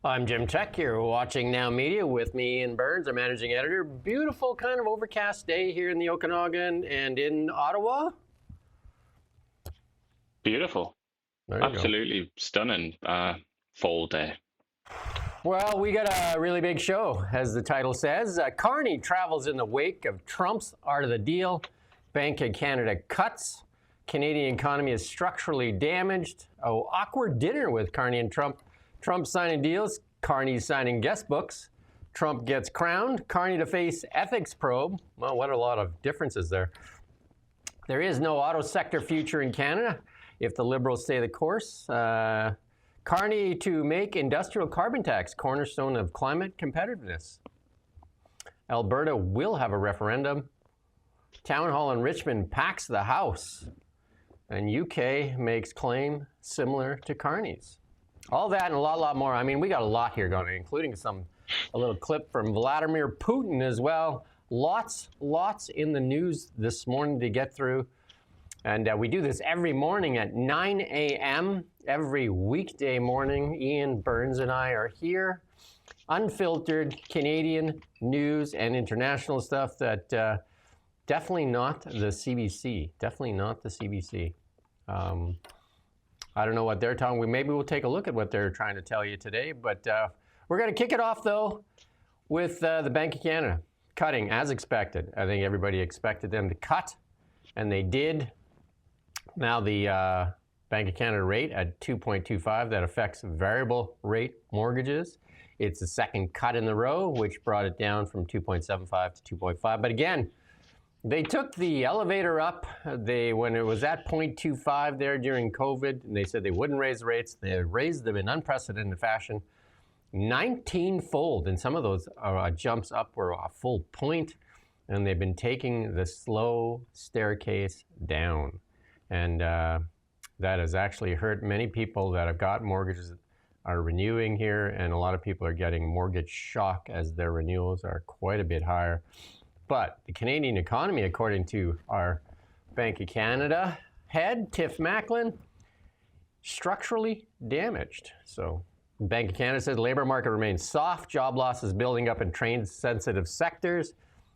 I'm Jim Tech. You're watching Now Media with me, Ian Burns, our managing editor. Beautiful kind of overcast day here in the Okanagan and in Ottawa. Beautiful. Absolutely stunning fall day. Well, we got a really big show, as the title says. Carney travels in the wake of Trump's Art of the Deal. Bank of Canada cuts. Canadian economy is structurally damaged. Oh, awkward dinner with Carney and Trump. Trump signing deals. Carney signing guest books. Trump gets crowned. Carney to face ethics probe. Well, what a lot of differences there. There is no auto sector future in Canada if the Liberals stay the course. Carney to make industrial carbon tax cornerstone of climate competitiveness. Alberta will have a referendum. Town hall in Richmond packs the house. And UK makes claim similar to Carney's. All that and a lot more. I mean, we got a lot here going, including a little clip from Vladimir Putin as well. Lots in the news this morning to get through. And we do this every morning at 9 a.m. every weekday morning. Ian Burns and I are here. Unfiltered Canadian news and international stuff that definitely not the CBC. Definitely not the CBC. I don't know what they're talking. Maybe we'll take a look at what they're trying to tell you today. But we're going to kick it off, though, with the Bank of Canada cutting as expected. I think everybody expected them to cut, and they did. Now the Bank of Canada rate at 2.25, that affects variable rate mortgages. It's the second cut in the row, which brought it down from 2.75 to 2.5. But again, they took the elevator up. When it was at 0.25 there during COVID, and they said they wouldn't raise rates. They raised them in unprecedented fashion, 19-fold. And some of those jumps up were a full point. And they've been taking the slow staircase down. And that has actually hurt many people that have got mortgages are renewing here. And a lot of people are getting mortgage shock as their renewals are quite a bit higher. But the Canadian economy, according to our Bank of Canada head, Tiff Macklin, structurally damaged. So Bank of Canada says the labor market remains soft, job losses building up in trade-sensitive sectors,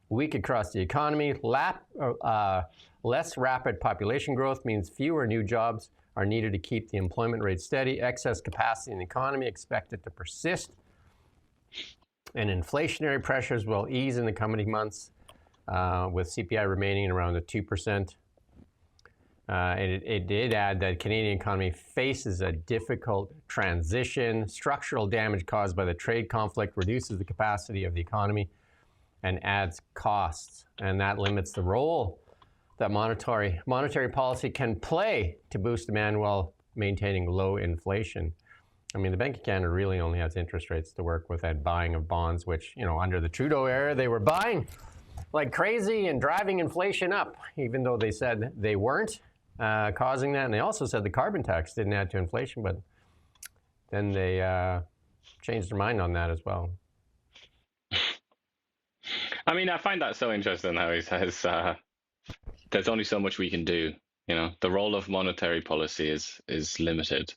weak across the economy, less rapid population growth means fewer new jobs are needed to keep the employment rate steady, excess capacity in the economy expected to persist, and inflationary pressures will ease in the coming months. With CPI remaining around the 2%. And it did add that Canadian economy faces a difficult transition. Structural damage caused by the trade conflict reduces the capacity of the economy and adds costs. And that limits the role that monetary policy can play to boost demand while maintaining low inflation. I mean, the Bank of Canada really only has interest rates to work with at buying of bonds, which, under the Trudeau era, they were buying like crazy and driving inflation up, even though they said they weren't causing that. And they also said the carbon tax didn't add to inflation, but then they changed their mind on that as well. I mean, I find that so interesting how he says there's only so much we can do. The role of monetary policy is limited.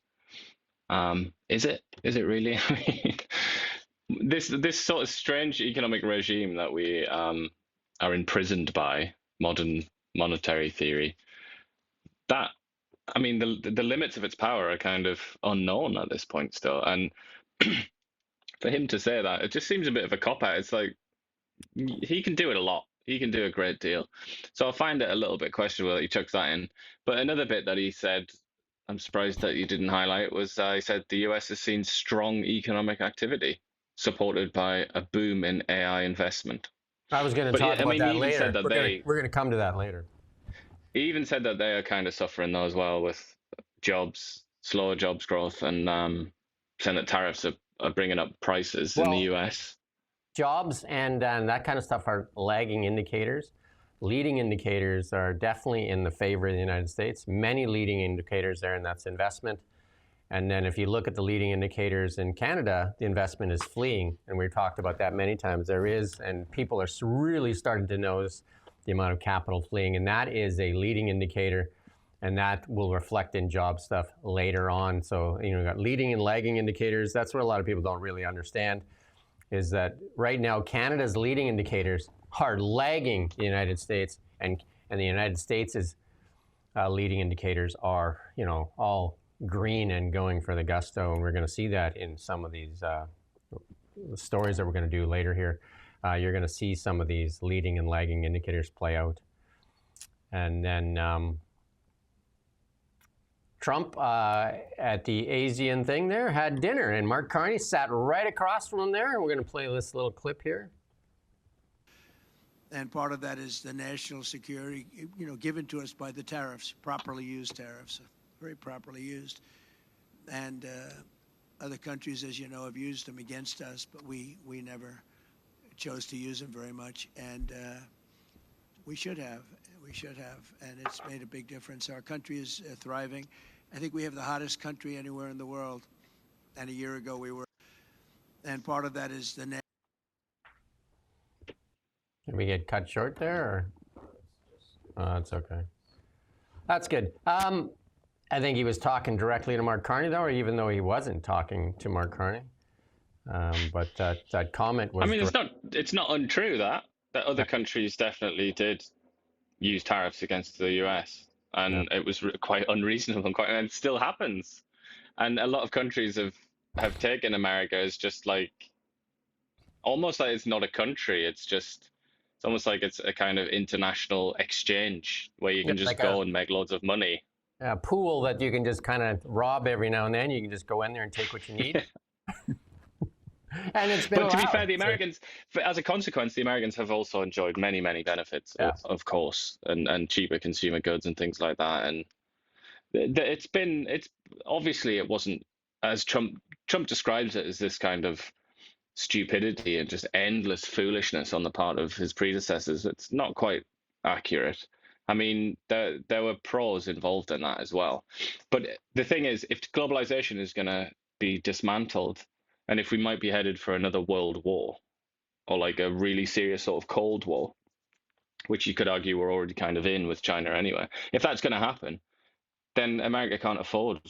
Is it really? I mean, this sort of strange economic regime that we are imprisoned by, modern monetary theory, that, I mean, the limits of its power are kind of unknown at this point still. And for him to say that, it just seems a bit of a cop-out. It's like, he can do it a lot. He can do a great deal. So I find it a little bit questionable that he chucks that in. But another bit that he said, I'm surprised that you didn't highlight, was he said the US has seen strong economic activity supported by a boom in AI investment. I was going to talk about that later. Said that we're going to come to that later. He even said that they are kind of suffering though as well with slower jobs growth, and saying that tariffs are bringing up prices in the US. Jobs and that kind of stuff are lagging indicators. Leading indicators are definitely in the favor of the United States. Many leading indicators there, and that's investment. And then if you look at the leading indicators in Canada, the investment is fleeing. And we've talked about that many times. There is, and people are really starting to notice the amount of capital fleeing. And that is a leading indicator and that will reflect in job stuff later on. So, you know, we've got leading and lagging indicators. That's what a lot of people don't really understand, is that right now Canada's leading indicators are lagging the United States, and the United States' leading indicators are, you know, all green and going for the gusto, and we're going to see that in some of these stories that we're going to do later here. You're going to see some of these leading and lagging indicators play out. And then Trump at the ASEAN thing there had dinner, and Mark Carney sat right across from him there. And we're going to play this little clip here. And part of that is the national security, you know, given to us by the tariffs, properly used tariffs, very properly used. And other countries, as you know, have used them against us, but we never chose to use them very much. And we should have. We should have. And it's made a big difference. Our country is thriving. I think we have the hottest country anywhere in the world. And a year ago we were. And part of that is the Can we get cut short there? Or? Oh, that's okay. That's good. I think he was talking directly to Mark Carney, though, or even though he wasn't talking to Mark Carney. But that comment was. I mean, it's not untrue that other countries definitely did use tariffs against the US, and it was quite unreasonable and it still happens. And a lot of countries have taken America as just like almost like it's not a country. It's almost like it's a kind of international exchange where you can just like go and make loads of money. A pool that you can just kind of rob every now and then. You can just go in there and take what you need. And it's been But to be fair, the Americans, as a consequence, the Americans have also enjoyed many, many benefits, of course, and cheaper consumer goods and things like that. And it's obviously it wasn't, as Trump describes it, as this kind of stupidity and just endless foolishness on the part of his predecessors. It's not quite accurate. I mean, there were pros involved in that as well. But the thing is, if globalization is going to be dismantled, and if we might be headed for another world war, or like a really serious sort of Cold War, which you could argue we're already kind of in with China anyway, if that's going to happen, then America can't afford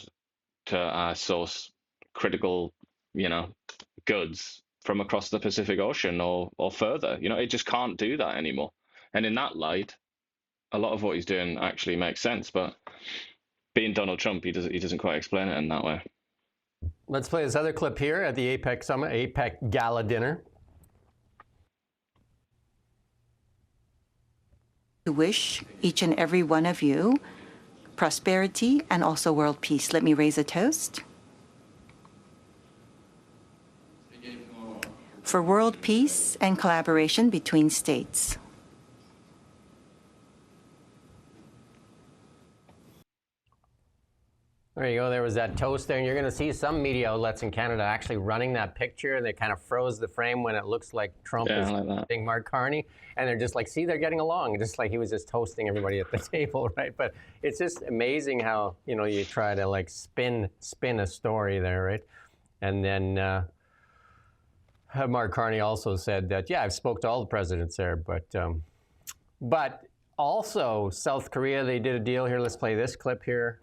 to source critical, you know, goods from across the Pacific Ocean or further. You know, it just can't do that anymore. And in that light, a lot of what he's doing actually makes sense. But being Donald Trump, he doesn't quite explain it in that way. Let's play this other clip here at the APEC Summit, APEC Gala Dinner. To wish each and every one of you prosperity and also world peace. Let me raise a toast. For world peace and collaboration between states. There you go. There was that toast there. And you're going to see some media outlets in Canada actually running that picture. They kind of froze the frame when it looks like Trump is toasting Mark Carney. And they're just like, see, they're getting along. Just like he was just toasting everybody at the table, right? But it's just amazing how, you know, you try to like spin a story there, right? And then Mark Carney also said that, yeah, I've spoke to all the presidents there. But also South Korea, they did a deal here. Let's play this clip here.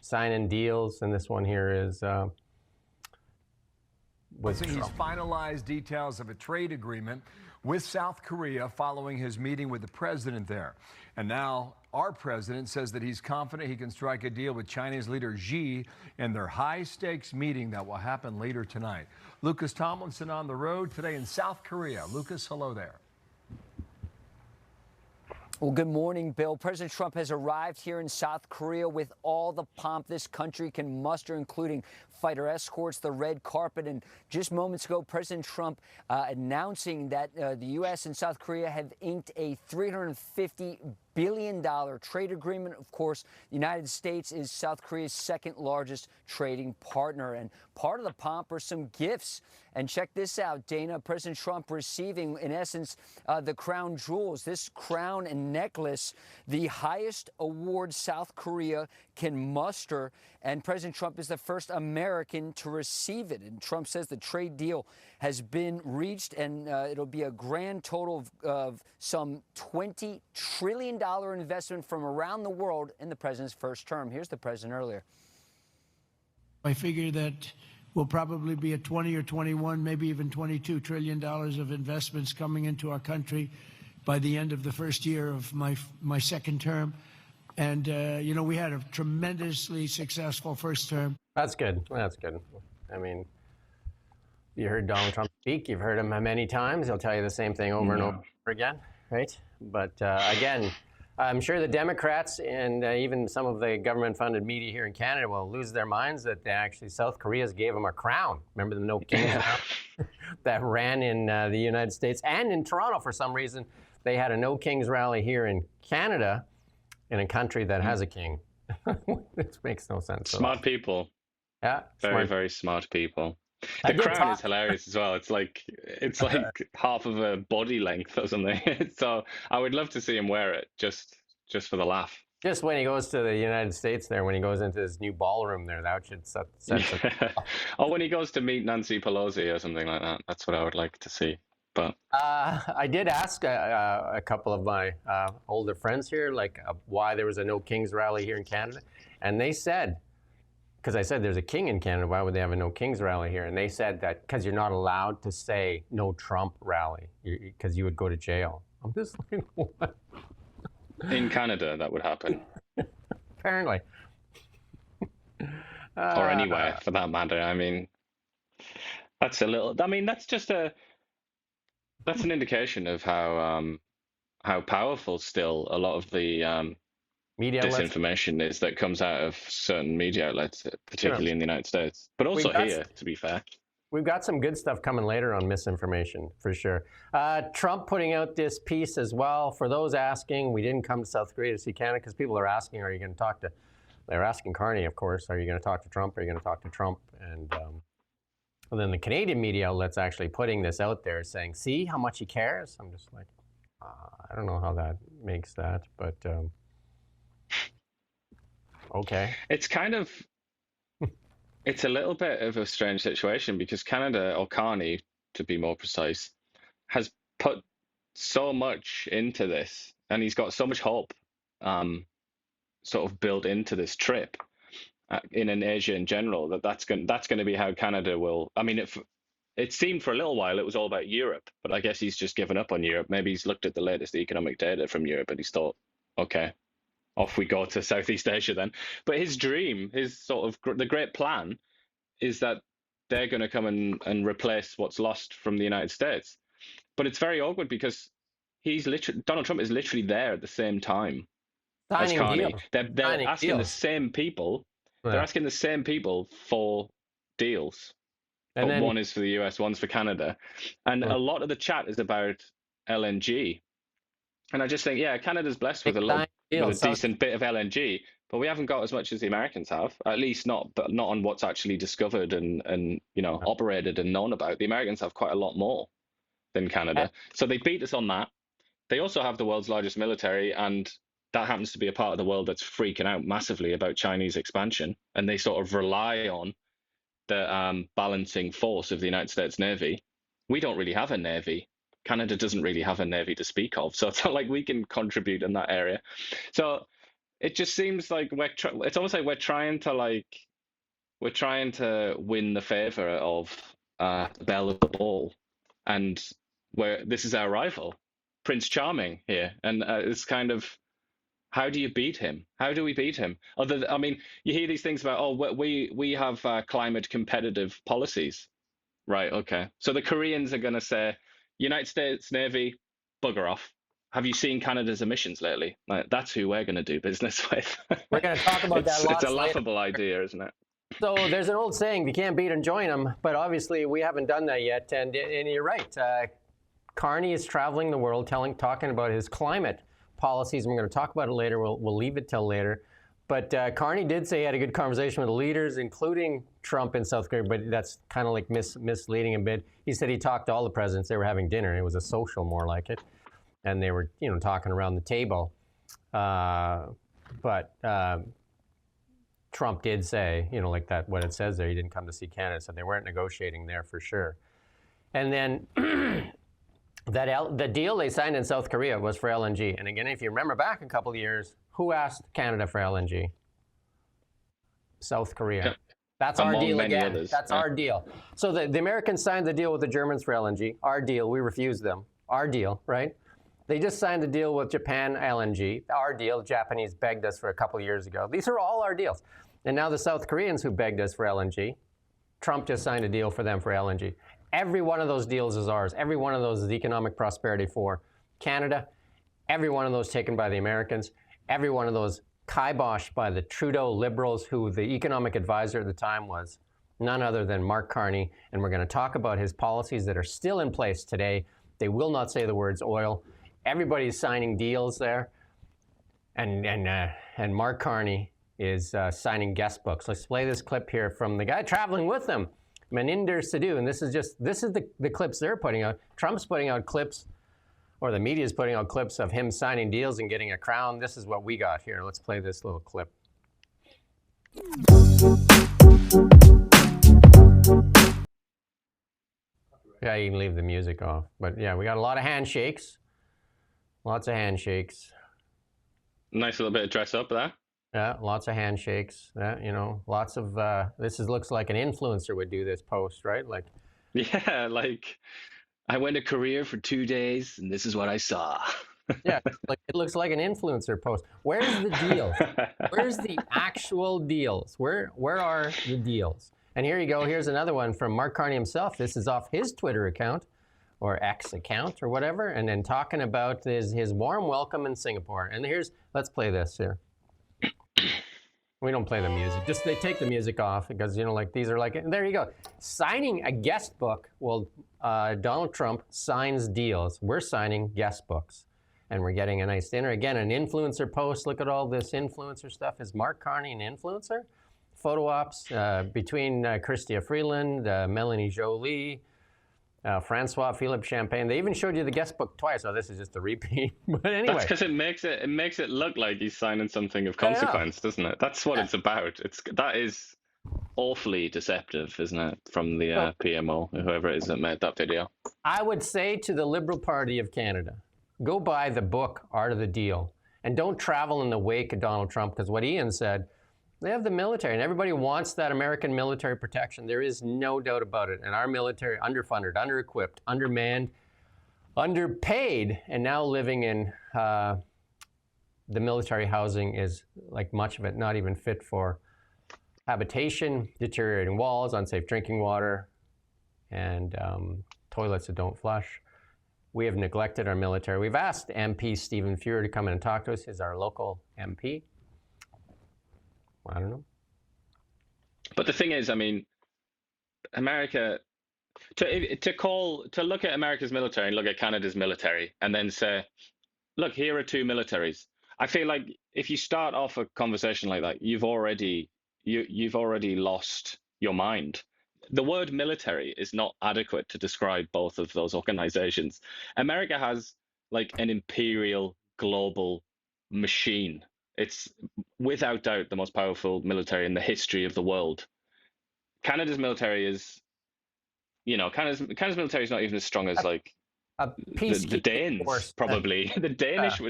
Signing deals, and this one here is with Trump. He's finalized details of a trade agreement with South Korea following his meeting with the president there. And now our president says that he's confident he can strike a deal with Chinese leader Xi in their high-stakes meeting that will happen later tonight. Lucas Tomlinson on the road today in South Korea. Lucas, hello there. Well, good morning, Bill. President Trump has arrived here in South Korea with all the pomp this country can muster, including fighter escorts, the red carpet. And just moments ago, President Trump announcing that the U.S. and South Korea have inked a $350 billion trade agreement. Of course, the United States is South Korea's second largest trading partner. And part of the pomp are some gifts. And check this out, Dana. President Trump receiving, in essence, the crown jewels. This crown and necklace, the highest award South Korea can muster. And President Trump is the first American to receive it. And Trump says the trade deal has been reached, and it'll be a grand total of some $20 trillion investment from around the world in the president's first term. Here's the president earlier. I figure that will probably be at 20 or 21, maybe even $22 trillion of investments coming into our country by the end of the first year of my second term. And, you know, we had a tremendously successful first term. That's good. That's good. I mean, you heard Donald Trump speak. You've heard him many times. He'll tell you the same thing over and over again, right? But again, I'm sure the Democrats and even some of the government-funded media here in Canada will lose their minds that actually South Korea's gave them a crown. Remember the No Kings crown that ran in the United States and in Toronto for some reason. They had a No Kings rally here in Canada in a country that has a king. This makes no sense. Smart people. Yeah. Very smart people. The crown is hilarious as well. It's like half of a body length or something. So I would love to see him wear it just for the laugh. Just when he goes to the United States there, when he goes into his new ballroom there, that should set Or when he goes to meet Nancy Pelosi or something like that. That's what I would like to see. But I did ask a couple of my older friends here, why there was a No Kings rally here in Canada. And they said, because I said there's a king in Canada, why would they have a No Kings rally here? And they said that because you're not allowed to say No Trump rally, because you would go to jail. I'm just like, what? In Canada, that would happen. Apparently. Or anywhere, for that matter. I mean, that's an indication of how powerful still a lot of the media disinformation is that comes out of certain media outlets, particularly in the United States, but also here, to be fair. We've got some good stuff coming later on misinformation, for sure. Trump putting out this piece as well. For those asking, we didn't come to South Korea to see Canada because people are asking, are you going to talk to, they're asking Carney, of course, are you going to talk to Trump? Are you going to talk to Trump? And then the Canadian media outlets actually putting this out there saying, see how much he cares? I'm just like, I don't know how that makes that, but okay. It's kind of, it's a little bit of a strange situation because Canada, or Carney to be more precise, has put so much into this, and he's got so much hope sort of built into this trip in Asia in general, that's going to be how Canada will. I mean, it seemed for a little while it was all about Europe, but I guess he's just given up on Europe. Maybe he's looked at the latest economic data from Europe and he's thought, okay, off we go to Southeast Asia then. But his dream, his sort of the great plan, is that they're going to come and replace what's lost from the United States. But it's very awkward because Donald Trump is literally there at the same time as Carney. They're asking the same people. They're asking the same people for deals. And but one is for the US, one's for Canada. And a lot of the chat is about LNG. And I just think, yeah, Canada's blessed with a decent bit of LNG, but we haven't got as much as the Americans have, at least not on what's actually discovered and operated and known about. The Americans have quite a lot more than Canada. So they beat us on that. They also have the world's largest military, and that happens to be a part of the world that's freaking out massively about Chinese expansion. And they sort of rely on the balancing force of the United States Navy. We don't really have a navy. Canada doesn't really have a navy to speak of, so it's not like we can contribute in that area. So it just seems like it's almost like we're trying to win the favor of the belle of the ball, and this is our rival, Prince Charming here, and it's kind of, how do you beat him? How do we beat him? I mean, you hear these things about, we have climate competitive policies, right? Okay, so the Koreans are going to say, United States Navy, bugger off. Have you seen Canada's emissions lately? Like, that's who we're going to do business with. We're going to talk about that lots It's a laughable idea, isn't it? So there's an old saying, if you can't beat them, join them. But obviously, we haven't done that yet. And you're right. Carney is traveling the world talking about his climate policies. We're going to talk about it later. We'll leave it till later. But Carney did say he had a good conversation with the leaders, including Trump in South Korea, but that's kind of like misleading a bit. He said he talked to all the presidents. They were having dinner. It was a social, more like it. And they were, talking around the table. But Trump did say, like that, what it says there, he didn't come to see Canada, so they weren't negotiating there for sure. And then the deal they signed in South Korea was for LNG. And again, if you remember back a couple of years, who asked Canada for LNG? South Korea. Yeah. That's Among our deal many again. others, That's yeah. our deal. So the Americans signed the deal with the Germans for LNG. Our deal, we refused them. Our deal, right? They just signed a deal with Japan LNG. Our deal, the Japanese begged us for a couple of years ago. These are all our deals. And now the South Koreans who begged us for LNG, Trump just signed a deal for them for LNG. Every one of those deals is ours. Every one of those is economic prosperity for Canada. Every one of those taken by the Americans. Every one of those kiboshed by the Trudeau Liberals, who the economic advisor at the time was none other than Mark Carney. And we're going to talk about his policies that are still in place today. They will not say the words oil. Everybody's signing deals there. And Mark Carney is signing guest books. Let's play this clip here from the guy traveling with them, Maninder Sidhu. And this is the clips they're putting out. Trump's putting out clips, or the media is putting out clips of him signing deals and getting a crown. This is what we got here. Let's play this little clip. Yeah, you can leave the music off. But yeah, we got a lot of handshakes. Lots of handshakes. Nice little bit of dress up there. Yeah, lots of handshakes. Yeah, lots of, looks like an influencer would do this post, right? Like, Yeah, like I went to Korea for 2 days and this is what I saw. yeah, like it looks like an influencer post. Where's the deals? Where's the actual deals? Where are the deals? And here you go. Here's another one from Mark Carney himself. This is off his Twitter account or X account or whatever. And then talking about his warm welcome in Singapore. And let's play this here. We don't play the music. Just they take the music off because, like these are like, there you go. Signing a guest book. Well, Donald Trump signs deals. We're signing guest books. And we're getting a nice dinner. Again, an influencer post. Look at all this influencer stuff. Is Mark Carney an influencer? Photo ops between Chrystia Freeland, Melanie Jolie, Francois Philippe Champagne. They even showed you the guest book twice. Oh, this is just a repeat. But anyway. That's because it makes it look like he's signing something of consequence, doesn't it? That's what it's about. That is awfully deceptive, isn't it? From the PMO, whoever it is that made that video. I would say to the Liberal Party of Canada, go buy the book, Art of the Deal, and don't travel in the wake of Donald Trump, because what Ian said, they have the military, and everybody wants that American military protection. There is no doubt about it. And our military, underfunded, under-equipped, undermanned, underpaid, and now living in the military housing is, like much of it, not even fit for habitation, deteriorating walls, unsafe drinking water, and toilets that don't flush. We have neglected our military. We've asked MP Stephen Fuhr to come in and talk to us. He's our local MP. I don't know. But the thing is, I mean, America, to look at America's military and look at Canada's military and then say, look, here are two militaries. I feel like if you start off a conversation like that, you've already lost your mind. The word military is not adequate to describe both of those organizations. America has like an imperial global machine. It's without doubt the most powerful military in the history of the world. Canada's military is, Canada's military is not even as strong as like the Danes, force. Probably. The Danish,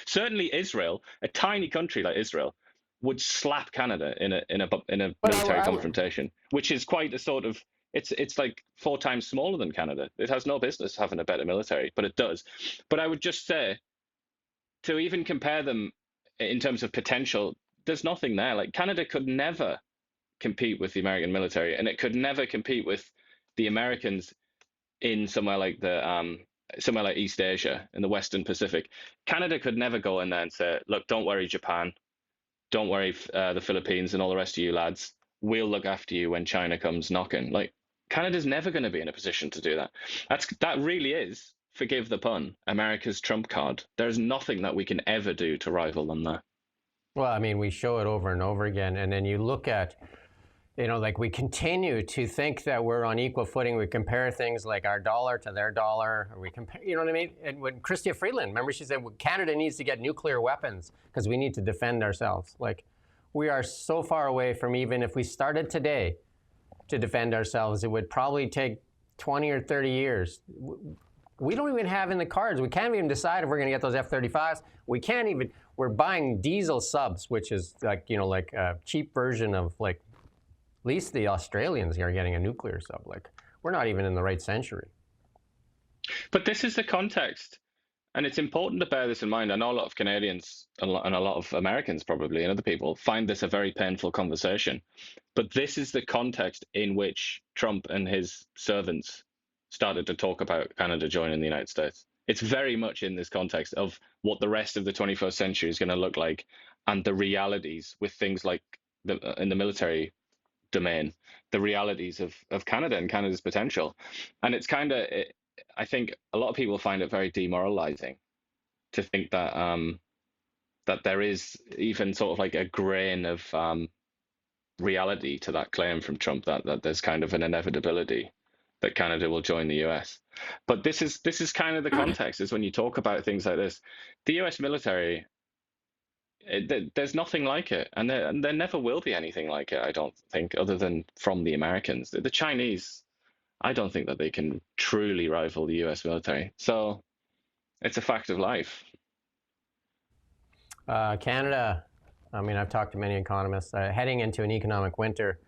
certainly Israel, a tiny country like Israel, would slap Canada in a military confrontation, which is quite a sort of, it's like 4 times smaller than Canada. It has no business having a better military, but it does. But I would just say, to even compare them in terms of potential, there's nothing there. Like Canada could never compete with the American military, and it could never compete with the Americans in somewhere like East Asia, in the Western Pacific. Canada could never go in there and say, look, don't worry, Japan, don't worry, the Philippines and all the rest of you lads, we'll look after you when China comes knocking. Like, Canada's never going to be in a position to do that. That really is, forgive the pun, America's trump card. There's nothing that we can ever do to rival them there. Well, I mean, we show it over and over again, and then you look at, like we continue to think that we're on equal footing. We compare things like our dollar to their dollar, or we compare, you know what I mean? And when Chrystia Freeland, remember she said, well, Canada needs to get nuclear weapons because we need to defend ourselves. Like, we are so far away from, even if we started today to defend ourselves, it would probably take 20 or 30 years. we don't even have in the cards. We can't even decide if we're going to get those F-35s. We can't even. We're buying diesel subs, which is like a cheap version of like. At least the Australians are getting a nuclear sub. Like we're not even in the right century. But this is the context, and it's important to bear this in mind. I know a lot of Canadians and a lot of Americans probably and other people find this a very painful conversation. But this is the context in which Trump and his servants started to talk about Canada joining the United States. It's very much in this context of what the rest of the 21st century is going to look like and the realities with things like in the military domain, the realities of Canada and Canada's potential. And it's kind of, I think a lot of people find it very demoralizing to think that that there is even sort of like a grain of reality to that claim from Trump that there's kind of an inevitability that Canada will join the US. But this is kind of the context, is when you talk about things like this. The US military, there's nothing like it, and there never will be anything like it, I don't think, other than from the Americans. The Chinese, I don't think that they can truly rival the US military. So it's a fact of life. Canada, I mean, I've talked to many economists, heading into an economic winter,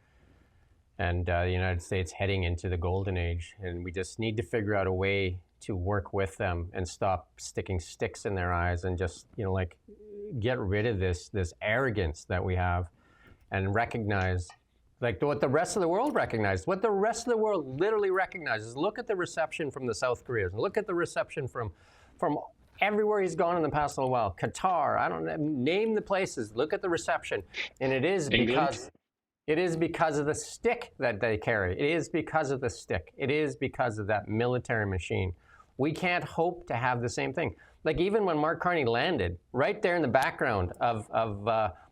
and the United States heading into the golden age. And we just need to figure out a way to work with them and stop sticking sticks in their eyes and just, like get rid of this arrogance that we have and recognize like what the rest of the world recognized, what the rest of the world literally recognizes. Look at the reception from the South Koreans. Look at the reception from everywhere he's gone in the past little while. Qatar, I don't know, name the places. Look at the reception. And it is because of the stick that they carry. It is because of the stick. It is because of that military machine. We can't hope to have the same thing. Like even when Mark Carney landed, right there in the background of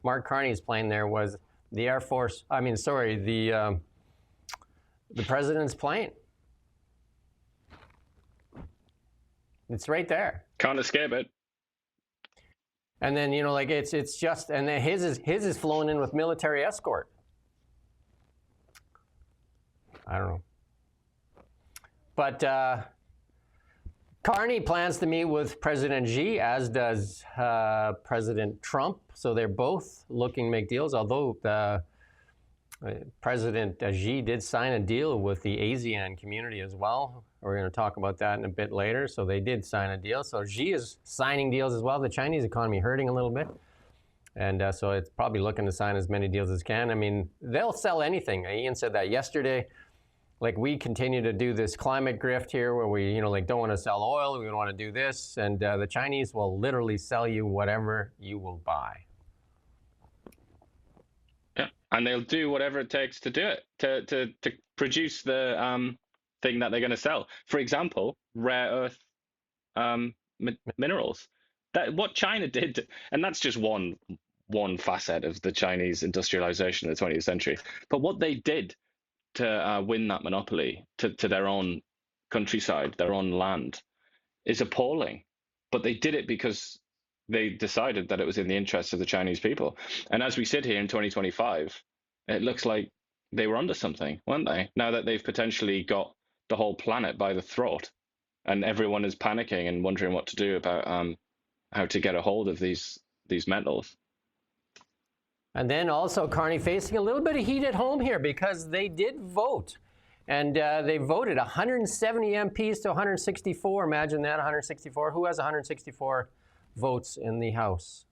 Mark Carney's plane there was the Air Force, the president's plane. It's right there. Can't escape it. And then, it's just, and then his is flown in with military escort. I don't know. But Carney plans to meet with President Xi, as does President Trump. So they're both looking to make deals, although President Xi did sign a deal with the ASEAN community as well. We're going to talk about that in a bit later. So they did sign a deal. So Xi is signing deals as well. The Chinese economy hurting a little bit. And so it's probably looking to sign as many deals as can. I mean, they'll sell anything. Ian said that yesterday. Like we continue to do this climate grift here where we, don't want to sell oil. We don't want to do this. And the Chinese will literally sell you whatever you will buy. Yeah, and they'll do whatever it takes to do it, to produce the thing that they're going to sell. For example, rare earth minerals. What China did, and that's just one facet of the Chinese industrialization of the 20th century. But what they did to win that monopoly to their own countryside, their own land, is appalling. But they did it because they decided that it was in the interests of the Chinese people. And as we sit here in 2025, it looks like they were onto something, weren't they? Now that they've potentially got the whole planet by the throat, and everyone is panicking and wondering what to do about how to get a hold of these metals. And then also Carney facing a little bit of heat at home here because they did vote. And they voted 170 MPs to 164. Imagine that, 164. Who has 164 votes in the House?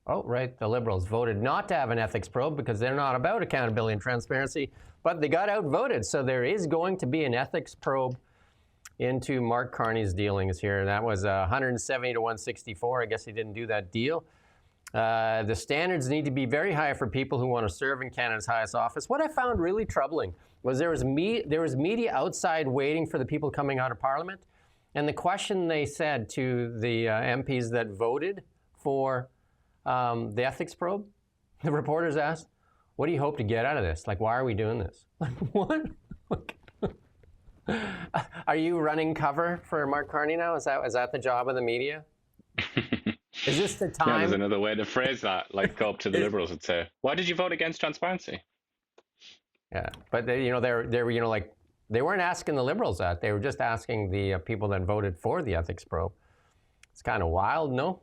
Oh, right, the Liberals voted not to have an ethics probe because they're not about accountability and transparency, but they got outvoted. So there is going to be an ethics probe into Mark Carney's dealings here. That was 170 to 164. I guess he didn't do that deal. The standards need to be very high for people who want to serve in Canada's highest office. What I found really troubling was there was media outside waiting for the people coming out of Parliament. And the question they said to the MPs that voted for the ethics probe, the reporters asked, what do you hope to get out of this? Like, why are we doing this? Like, what? Are you running cover for Mark Carney now? Is that the job of the media? Is this the time? Yeah, there's another way to phrase that, like go up to the Liberals and say, why did you vote against transparency? Yeah, but they're like They weren't asking the Liberals that. They were just asking the people that voted for the ethics probe. It's kind of wild, no?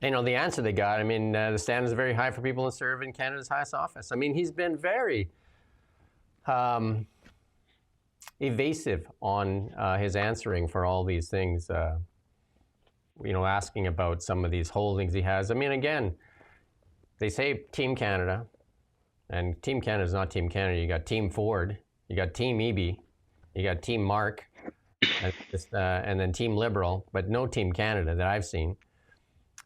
You know, the answer they got, I mean, the standard is very high for people to serve in Canada's highest office. I mean, he's been very evasive on his answering for all these things, you know, asking about some of these holdings he has. I mean, again, they say Team Canada, and Team Canada is not Team Canada. You got Team Ford, you got Team Eby, you got Team Mark, and then Team Liberal, but no Team Canada that I've seen.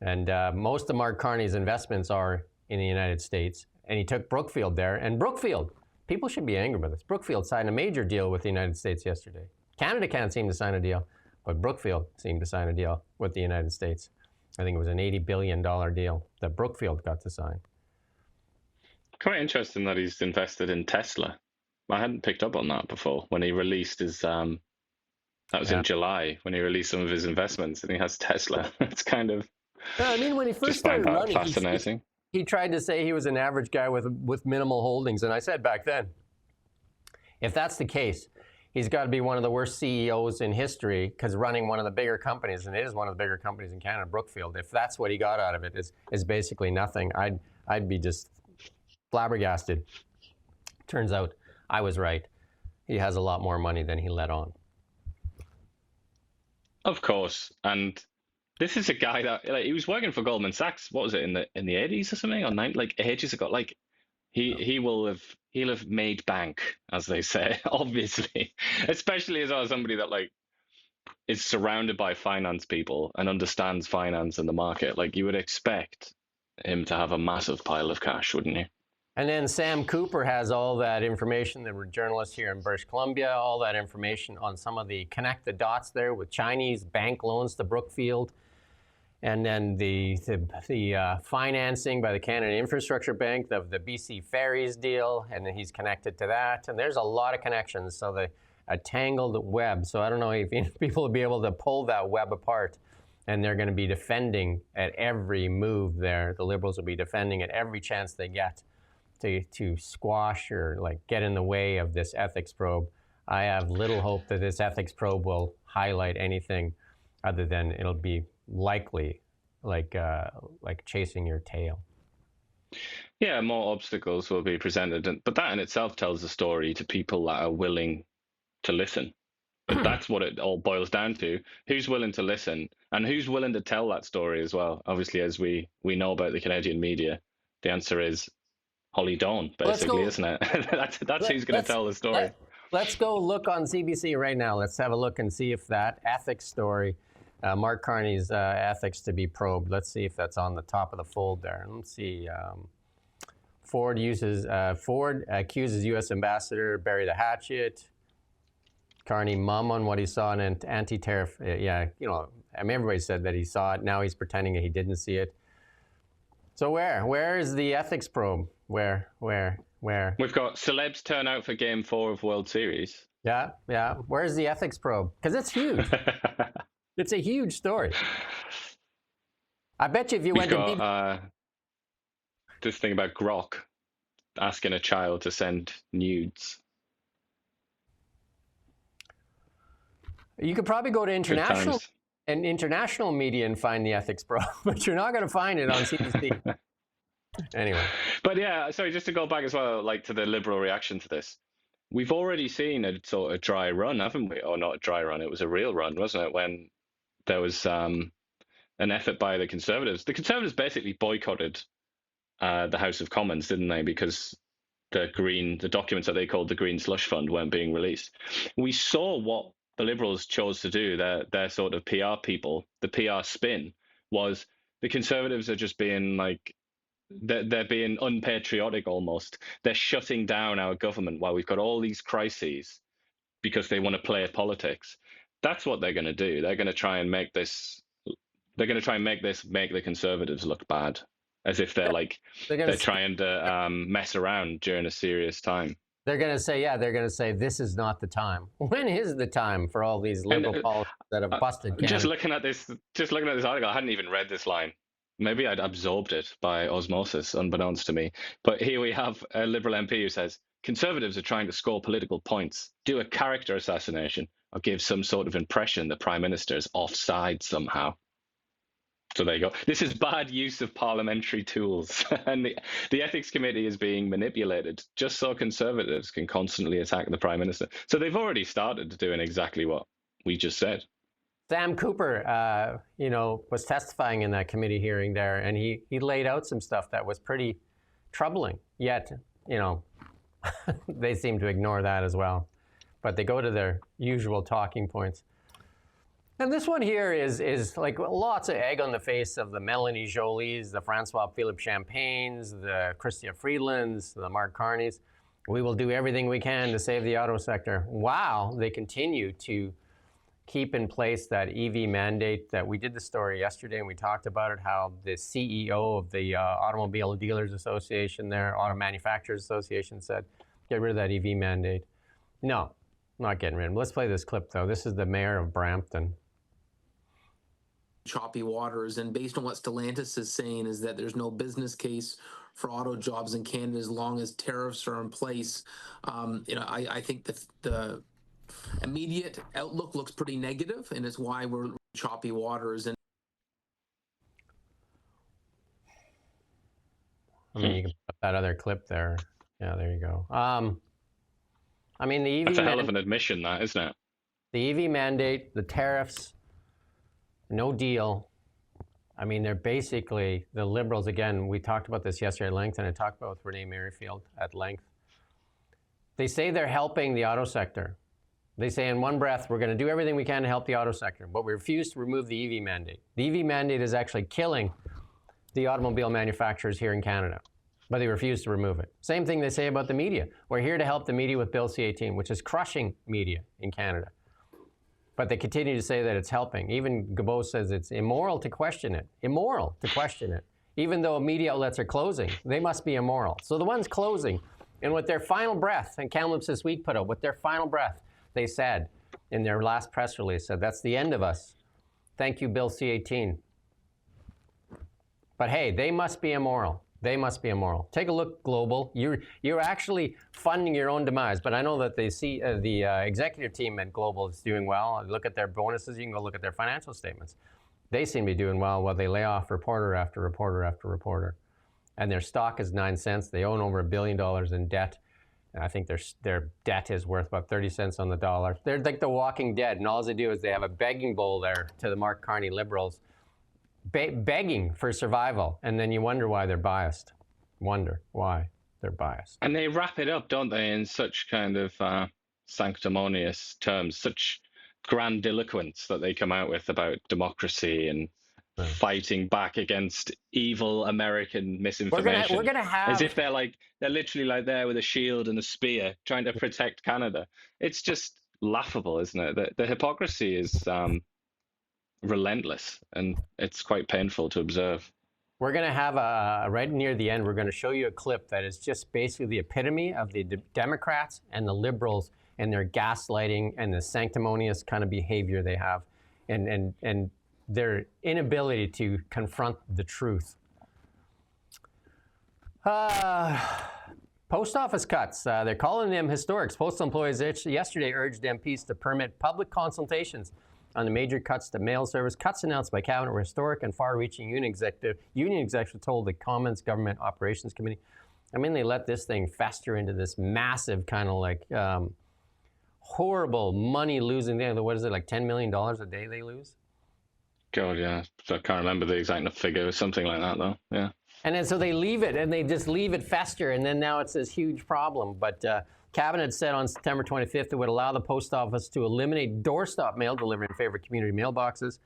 And most of Mark Carney's investments are in the United States. And he took Brookfield there. And Brookfield, people should be angry with this. Brookfield signed a major deal with the United States yesterday. Canada can't seem to sign a deal, but Brookfield seemed to sign a deal with the United States. I think it was an $80 billion deal that Brookfield got to sign. Quite interesting that he's invested in Tesla. I hadn't picked up on that before when he released his... that was in July, when he released some of his investments, and he has Tesla. It's kind of... Yeah, I mean, when he first started running, fascinating. He tried to say he was an average guy with minimal holdings. And I said back then, if that's the case, he's got to be one of the worst CEOs in history, because running one of the bigger companies, and it is one of the bigger companies in Canada, Brookfield, if that's what he got out of it, is basically nothing. I'd be just flabbergasted. Turns out I was right. He has a lot more money than he let on. Of course. And this is a guy that, like, he was working for Goldman Sachs. What was it, in the 80s or something, or like ages ago? Like he'll have made bank, as they say. Obviously, especially as somebody that like is surrounded by finance people and understands finance and the market. Like, you would expect him to have a massive pile of cash, wouldn't you? And then Sam Cooper has all that information. There were journalists here in British Columbia, all that information on some of the connect the dots there with Chinese bank loans to Brookfield. And then the financing by the Canada Infrastructure Bank of the BC Ferries deal, and then he's connected to that. And there's a lot of connections, so a tangled web. So I don't know if people will be able to pull that web apart, and they're going to be defending at every move there. The Liberals will be defending at every chance they get to squash or like get in the way of this ethics probe. I have little hope that this ethics probe will highlight anything other than it'll be likely like chasing your tail. Yeah, more obstacles will be presented, but that in itself tells a story to people that are willing to listen. But that's what it all boils down to. Who's willing to listen, and who's willing to tell that story as well? Obviously, as we know about the Canadian media, the answer is Holly Dawn, basically, isn't it? that's who's going to tell the story. Let's go look on CBC right now. Let's have a look and see if that ethics story, Mark Carney's ethics to be probed, let's see if that's on the top of the fold there. Let's see. Ford accuses U.S. Ambassador bury the hatchet. Carney mum on what he saw in an anti-tariff. Yeah, you know, I mean, everybody said that he saw it. Now he's pretending that he didn't see it. So where is the ethics probe? Where? We've got celebs turn out for Game 4 of World Series. Yeah. Where's the ethics probe? Because it's huge. It's a huge story. I bet you if you went to this thing about Grok asking a child to send nudes. You could probably go to international media and find the ethics probe, but you're not going to find it on CBC. Anyway. But yeah, sorry, just to go back as well, like to the Liberal reaction to this. We've already seen a sort of dry run, haven't we? Or not a dry run, it was a real run, wasn't it? When there was an effort by the Conservatives. The Conservatives basically boycotted the House of Commons, didn't they? Because the documents that they called the Green Slush Fund weren't being released. We saw what the Liberals chose to do. Their sort of PR people, the PR spin was the Conservatives are just being like, they're being unpatriotic almost. They're shutting down our government while we've got all these crises because they want to play politics. That's what they're going to do. They're going to try and make this. They're going to try and make the Conservatives look bad, as if they're trying to mess around during a serious time. They're going to say, this is not the time. When is the time for all these liberal policies that have busted Canada? Just looking at this article, I hadn't even read this line. Maybe I'd absorbed it by osmosis, unbeknownst to me. But here we have a Liberal MP who says, conservatives are trying to score political points, do a character assassination, or give some sort of impression the prime minister is offside somehow. So there you go. This is bad use of parliamentary tools. And the ethics committee is being manipulated just so conservatives can constantly attack the prime minister. So they've already started doing exactly what we just said. Sam Cooper, was testifying in that committee hearing there, and he laid out some stuff that was pretty troubling. Yet, they seem to ignore that as well. But they go to their usual talking points. And this one here is like lots of egg on the face of the Melanie Jolies, the Francois Philippe Champagnes, the Chrystia Freelands, the Mark Carneys. We will do everything we can to save the auto sector. Wow, they continue to keep in place that EV mandate that we did the story yesterday and we talked about it, how the CEO of the Automobile Dealers Association there, Auto Manufacturers Association said, get rid of that EV mandate. No, not getting rid of it. Let's play this clip though. This is the mayor of Brampton. Choppy waters, and based on what Stellantis is saying is that there's no business case for auto jobs in Canada as long as tariffs are in place. I think the immediate outlook looks pretty negative, and it's why we're choppy waters. And I mean, you can put that other clip there. Yeah, there you go. The EV That's a hell of an admission, that, isn't it? The EV mandate, the tariffs, no deal. They're basically, the Liberals, again, we talked about this yesterday at length, and I talked about with Renee Merrifield at length. They say they're helping the auto sector. They say in one breath, we're going to do everything we can to help the auto sector, but we refuse to remove the EV mandate. The EV mandate is actually killing the automobile manufacturers here in Canada, but they refuse to remove it. Same thing they say about the media. We're here to help the media with Bill C-18, which is crushing media in Canada. But they continue to say that it's helping. Even Guilbeault says it's immoral to question it. Immoral to question it. Even though media outlets are closing, they must be immoral. So the ones closing, and with their final breath, and Kamloops this week put out, with their final breath, they said in their last press release, said, that's the end of us. Thank you, Bill C-18. But hey, they must be immoral. They must be immoral. Take a look, Global. You're actually funding your own demise. But I know that the executive team at Global is doing well. Look at their bonuses. You can go look at their financial statements. They seem to be doing well while they lay off reporter after reporter after reporter. And their stock is 9 cents. They own over $1 billion in debt. And I think their debt is worth about 30 cents on the dollar. They're like the Walking Dead. And all they do is they have a begging bowl there to the Mark Carney Liberals, begging for survival, and then you wonder why they're biased. Wonder why they're biased. And they wrap it up, don't they, in such kind of sanctimonious terms, such grandiloquence that they come out with about democracy and fighting back against evil American misinformation. We're gonna have, as if they're literally there with a shield and a spear trying to protect Canada. It's just laughable, isn't it? The hypocrisy is relentless, and it's quite painful to observe. We're going to have right near the end, we're going to show you a clip that is just basically the epitome of the Democrats and the Liberals and their gaslighting and the sanctimonious kind of behavior they have, and their inability to confront the truth. Post office cuts. They're calling them historics. Postal employees yesterday urged MPs to permit public consultations on the major cuts to mail service. Cuts announced by Cabinet were historic and far-reaching. Union executive told the Commons Government Operations Committee. They let this thing fester into this massive kind of horrible money-losing thing. What is it, like $10 million a day they lose? God, yeah. So I can't remember the exact figure. Something like that, though. Yeah. And then so they leave it, and they just leave it fester, and then now it's this huge problem. But Cabinet said on September 25th it would allow the post office to eliminate doorstop mail delivery in favor of community mailboxes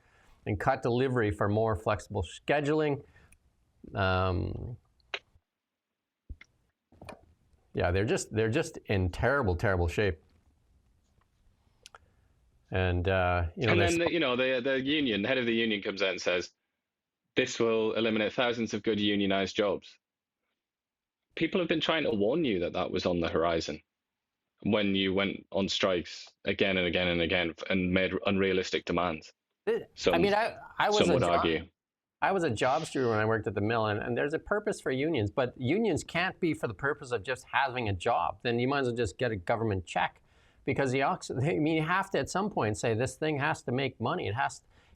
and cut delivery for more flexible scheduling. Yeah, they're just in terrible, terrible shape. And then the union, the head of the union comes out and says, this will eliminate thousands of good unionized jobs. People have been trying to warn you that was on the horizon when you went on strikes again and again and again and made unrealistic demands. I was some would argue. I was a job steward when I worked at the mill, and there's a purpose for unions, but unions can't be for the purpose of just having a job. Then you might as well just get a government check, because you have to at some point say this thing has to make money.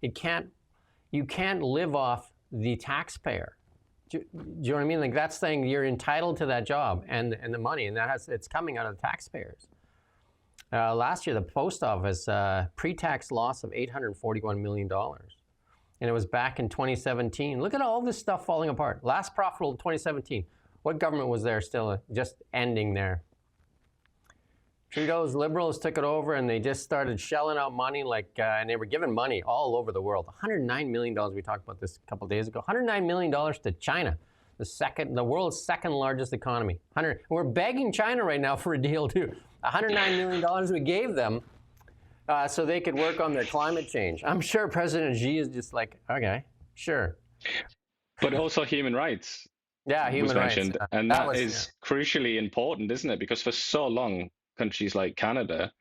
You can't live off the taxpayer. Do you know what I mean? Like, that's saying you're entitled to that job and the money, and it's coming out of the taxpayers. Last year, the post office pre-tax loss of $841 million. And it was back in 2017. Look at all this stuff falling apart. Last profitable 2017. What government was there still just ending there? Trudeau's Liberals took it over, and they just started shelling out money and they were giving money all over the world. $109 million, we talked about this a couple of days ago. $109 million to China, the world's second largest economy. We're begging China right now for a deal too. $109 million we gave them so they could work on their climate change. I'm sure President Xi is just like, okay, sure. But also human rights. Yeah, human rights. Mentioned, and that is crucially important, isn't it? Because for so long, countries like Canada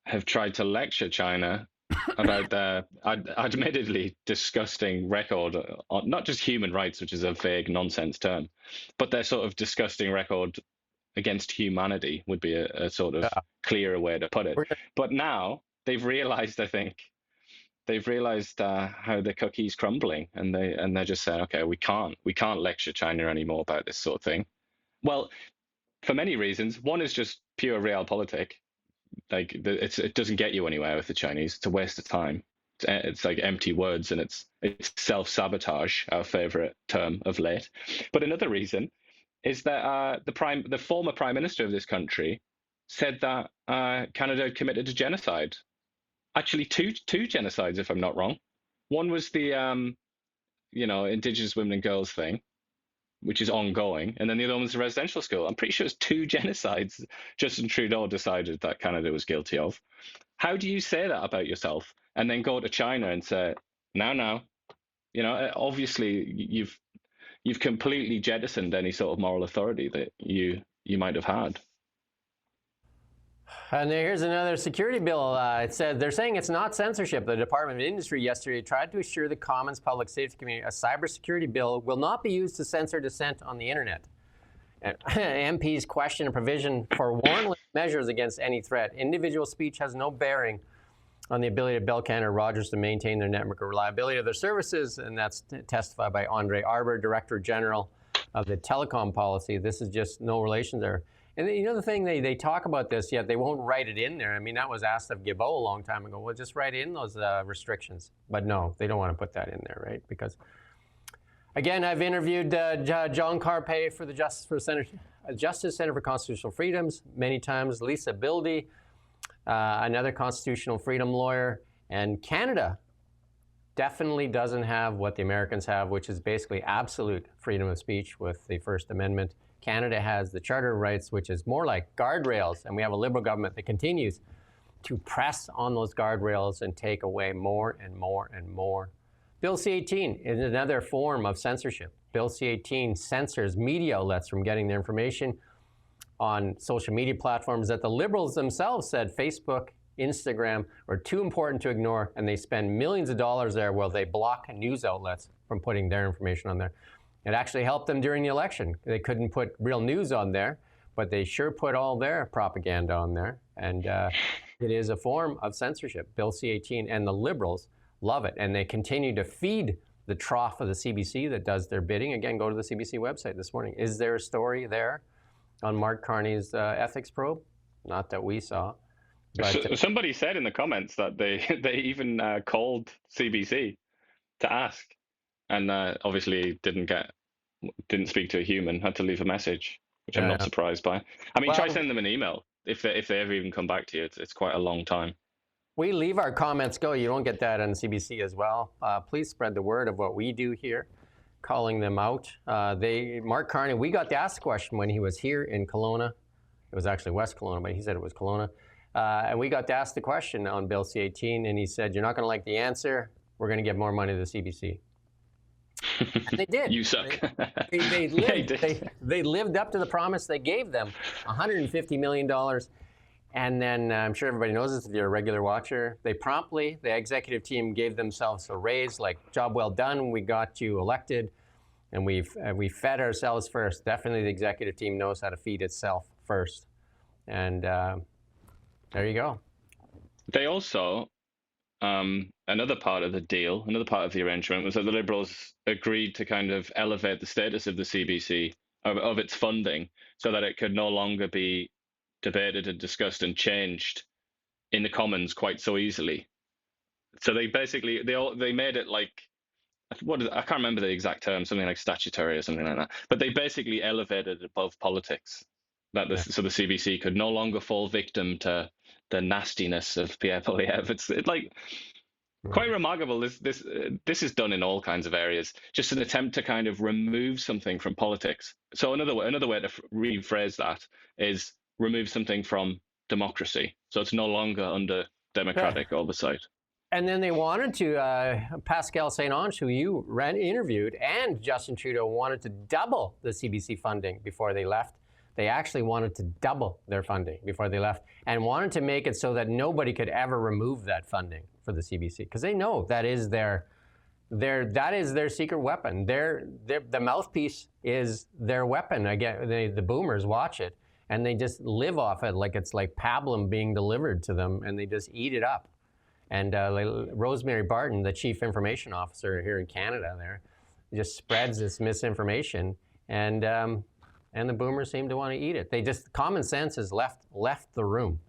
have tried to lecture China about their admittedly disgusting record on not just human rights, which is a vague nonsense term, but their sort of disgusting record against humanity would be a sort of clearer way to put it. But now they've realized, I think, how the cookie's crumbling, and they're just saying, okay, we can't lecture China anymore about this sort of thing. Well, for many reasons. One is just pure realpolitik. Like, it doesn't get you anywhere with the Chinese. It's a waste of time. It's like empty words, and it's self-sabotage, our favorite term of late. But another reason is that the former prime minister of this country said that Canada had committed a genocide. Actually, two genocides, if I'm not wrong. One was the Indigenous women and girls thing, which is ongoing, and then the other one was the residential school. I'm pretty sure it's 2 genocides Justin Trudeau decided that Canada was guilty of. How do you say that about yourself and then go to China and say, no, obviously you've completely jettisoned any sort of moral authority that you might have had. And here's another security bill. It said they're saying it's not censorship. The Department of Industry yesterday tried to assure the Commons public safety community a cybersecurity bill will not be used to censor dissent on the internet. MPs question a provision for warrantless measures against any threat. Individual speech has no bearing on the ability of Bell Canada or Rogers to maintain their network or reliability of their services, and that's testified by Andre Arbour, Director General of the Telecom Policy. This is just no relation there. And the thing, they talk about this, yet they won't write it in there. I mean, that was asked of Guilbeault a long time ago. Well, just write in those restrictions. But no, they don't want to put that in there, right? Because, again, I've interviewed John Carpay for the Justice Center for Constitutional Freedoms many times, Lisa Bildy, another constitutional freedom lawyer. And Canada definitely doesn't have what the Americans have, which is basically absolute freedom of speech with the First Amendment. Canada has the Charter of Rights, which is more like guardrails, and we have a Liberal government that continues to press on those guardrails and take away more and more and more. Bill C-18 is another form of censorship. Bill C-18 censors media outlets from getting their information on social media platforms that the Liberals themselves said Facebook, Instagram are too important to ignore, and they spend millions of dollars there while they block news outlets from putting their information on there. It actually helped them during the election. They couldn't put real news on there, but they sure put all their propaganda on there. And it is a form of censorship. Bill C-18 and the Liberals love it. And they continue to feed the trough of the CBC that does their bidding. Again, go to the CBC website this morning. Is there a story there on Mark Carney's ethics probe? Not that we saw. But, somebody said in the comments that they even called CBC to ask. And obviously didn't speak to a human, had to leave a message, which I'm not surprised by. I mean, try send them an email if they ever even come back to you. It's quite a long time. We leave our comments go. You don't get that on CBC as well. Please spread the word of what we do here, calling them out. Mark Carney, we got to ask the question when he was here in Kelowna. It was actually West Kelowna, but he said it was Kelowna. And we got to ask the question on Bill C-18, and he said, you're not going to like the answer. We're going to give more money to the CBC. And they did. You suck. They lived up to the promise they gave them, $150 million. And then I'm sure everybody knows this if you're a regular watcher. They promptly, the executive team gave themselves a raise, like, job well done, we got you elected, and we fed ourselves first. Definitely the executive team knows how to feed itself first. And there you go. They also, another part of the deal, another part of the arrangement was that the Liberals agreed to kind of elevate the status of the CBC, of its funding, so that it could no longer be debated and discussed and changed in the Commons quite so easily. So they basically, they made it like, I can't remember the exact term, something like statutory or something like that. But they basically elevated it above politics. So the CBC could no longer fall victim to the nastiness of Pierre Poilievre. It's like quite remarkable. This is done in all kinds of areas. Just an attempt to kind of remove something from politics. So another way to rephrase that is remove something from democracy. So it's no longer under democratic oversight. And then they wanted to, Pascal Saint-Onge, who you interviewed, and Justin Trudeau wanted to double the CBC funding before they left. They actually wanted to double their funding before they left, and wanted to make it so that nobody could ever remove that funding for the CBC, because they know that is their secret weapon. The mouthpiece is their weapon. Again, the boomers watch it, and they just live off it like it's like pablum being delivered to them, and they just eat it up. And Rosemary Barton, the chief information officer here in Canada, there just spreads this misinformation, and the boomers seem to want to eat it. They just, common sense has left the room.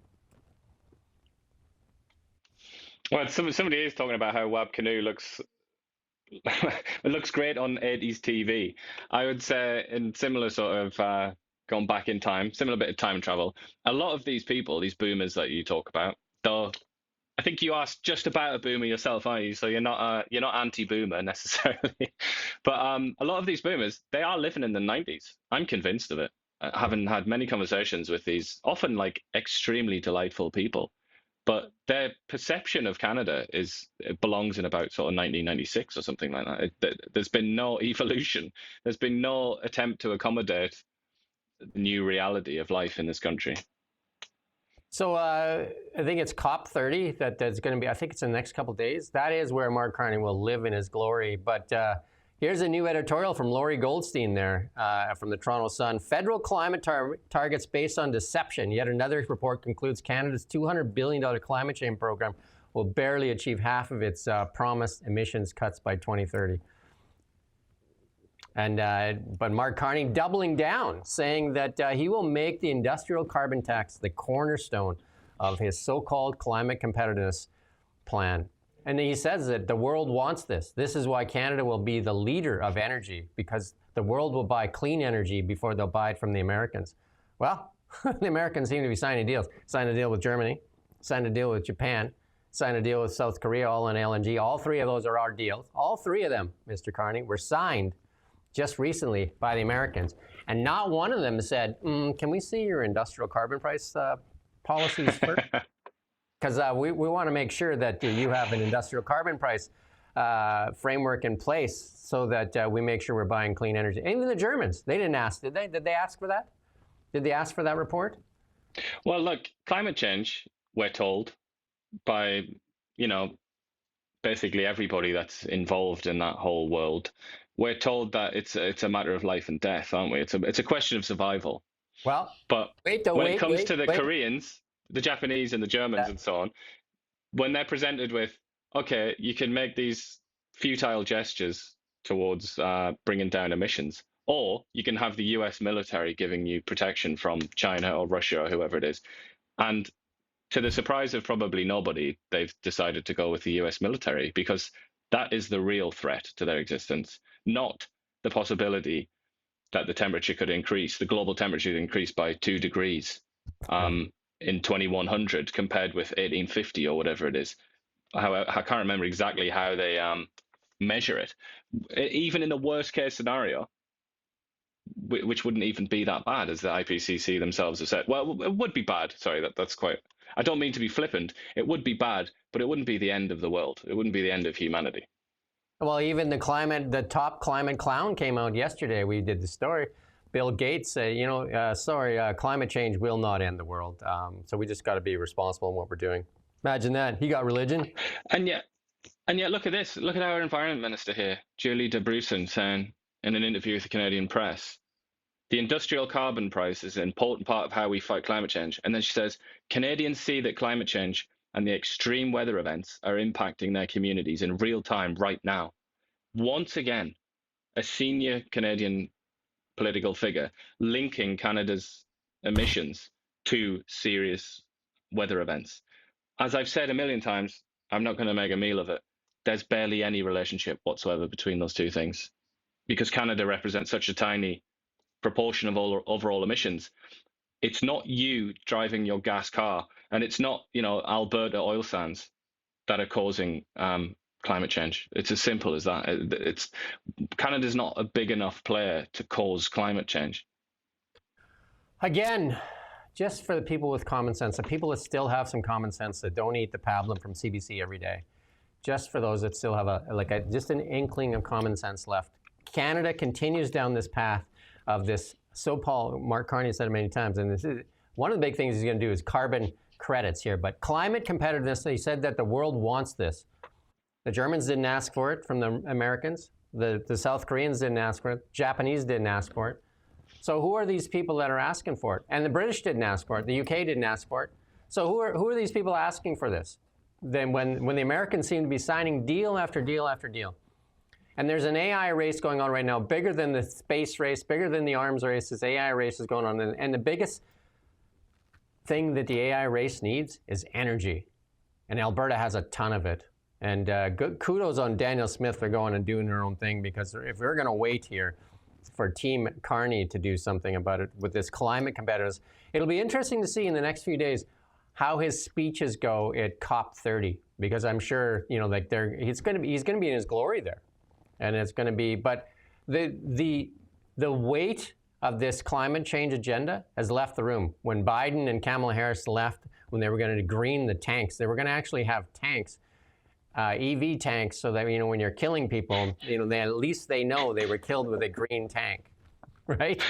Well, somebody is talking about how Wab Canoe looks it looks great on 80s TV. I would say in similar sort of gone back in time, similar bit of time travel. A lot of these people, these boomers that you talk about, though. I think you are just about a boomer yourself, aren't you? So you're not anti-boomer necessarily, but a lot of these boomers, they are living in the 90s. I'm convinced of it. Having had many conversations with these often like extremely delightful people, but their perception of Canada it belongs in about sort of 1996 or something like that. There's been no evolution. There's been no attempt to accommodate the new reality of life in this country. So I think it's COP30 that's going to be, I think it's in the next couple of days. That is where Mark Carney will live in his glory. But here's a new editorial from Laurie Goldstein there from the Toronto Sun. Federal climate targets based on deception. Yet another report concludes Canada's $200 billion climate change program will barely achieve half of its promised emissions cuts by 2030. But Mark Carney doubling down, saying that he will make the industrial carbon tax the cornerstone of his so-called climate competitiveness plan. And he says that the world wants this. This is why Canada will be the leader of energy, because the world will buy clean energy before they'll buy it from the Americans. Well, the Americans seem to be signing deals. Signed a deal with Germany, signed a deal with Japan, signed a deal with South Korea, all on LNG. All three of those are our deals. All three of them, Mr. Carney, were signed just recently by the Americans. And not one of them said, can we see your industrial carbon price policies first? Because we want to make sure that you have an industrial carbon price framework in place so that we make sure we're buying clean energy. Even the Germans, they didn't ask, did they? Did they ask for that? Did they ask for that report? Well, look, climate change, we're told by, basically everybody that's involved in that whole world, we're told that it's a matter of life and death, aren't we? It's a question of survival. Well, but when it comes to the Koreans, the Japanese, and the Germans and so on, when they're presented with, okay, you can make these futile gestures towards bringing down emissions, or you can have the US military giving you protection from China or Russia or whoever it is, and to the surprise of probably nobody, they've decided to go with the US military because that is the real threat to their existence, not the possibility that the temperature could increase, the global temperature could increase by 2 degrees in 2100 compared with 1850 or whatever it is. I can't remember exactly how they measure it. Even in the worst case scenario, which wouldn't even be that bad, as the IPCC themselves have said. Well, it would be bad. Sorry, that's quite... I don't mean to be flippant. It would be bad, but it wouldn't be the end of the world. It wouldn't be the end of humanity. Well, even the top climate clown came out yesterday. We did the story. Bill Gates say, climate change will not end the world. So we just got to be responsible in what we're doing. Imagine that. He got religion. And yet, look at this. Look at our environment minister here, Julie de Brussen, saying in an interview with the Canadian Press, the industrial carbon price is an important part of how we fight climate change. And then she says, Canadians see that climate change and the extreme weather events are impacting their communities in real time right now. Once again, a senior Canadian political figure linking Canada's emissions to serious weather events. As I've said a million times, I'm not going to make a meal of it. There's barely any relationship whatsoever between those two things, because Canada represents such a tiny proportion of all overall emissions. It's not you driving your gas car, and it's not, Alberta oil sands that are causing climate change. It's as simple as that. Canada's not a big enough player to cause climate change. Again, just for the people with common sense, the people that still have some common sense, that don't eat the pablum from CBC every day, just for those that still have just an inkling of common sense left. Canada continues down this path of this, Mark Carney said it many times, and this is one of the big things he's going to do is carbon credits here. But climate competitiveness, he said that the world wants this. The Germans didn't ask for it from the Americans. The South Koreans didn't ask for it. Japanese didn't ask for it. So who are these people that are asking for it? And the British didn't ask for it. The UK didn't ask for it. So who are these people asking for this? Then when the Americans seem to be signing deal after deal after deal. And there's an AI race going on right now, bigger than the space race, bigger than the arms race. This AI race is going on. And the biggest thing that the AI race needs is energy. And Alberta has a ton of it. And kudos on Daniel Smith for going and doing their own thing, because if we're going to wait here for Team Carney to do something about it with this climate competitiveness, it'll be interesting to see in the next few days how his speeches go at COP30, because I'm sure he's going to be in his glory there, and it's going to be. But the weight of this climate change agenda has left the room. When Biden and Kamala Harris left, when they were going to green the tanks, they were going to actually have tanks. EV tanks, so that when you're killing people, at least they know they were killed with a green tank, right?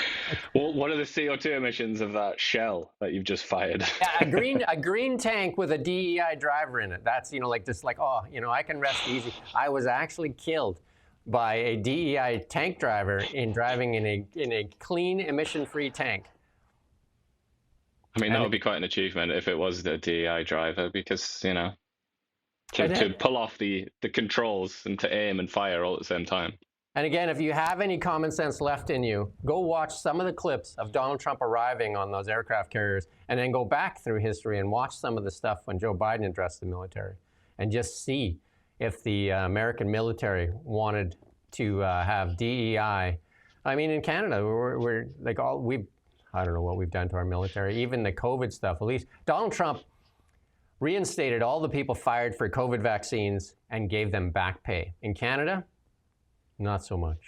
Well, what are the CO2 emissions of that shell that you've just fired? Yeah, a green tank with a DEI driver in it. That's I can rest easy. I was actually killed by a DEI tank driver in driving in a clean, emission-free tank. I mean, that would be quite an achievement if it was the DEI driver, because to pull off the controls and to aim and fire all at the same time. And again, if you have any common sense left in you, go watch some of the clips of Donald Trump arriving on those aircraft carriers, and then go back through history and watch some of the stuff when Joe Biden addressed the military, and just see if the American military wanted to have DEI. I mean, in Canada, we're like I don't know what we've done to our military, even the COVID stuff. At least Donald Trump reinstated all the people fired for COVID vaccines and gave them back pay. In Canada, not so much.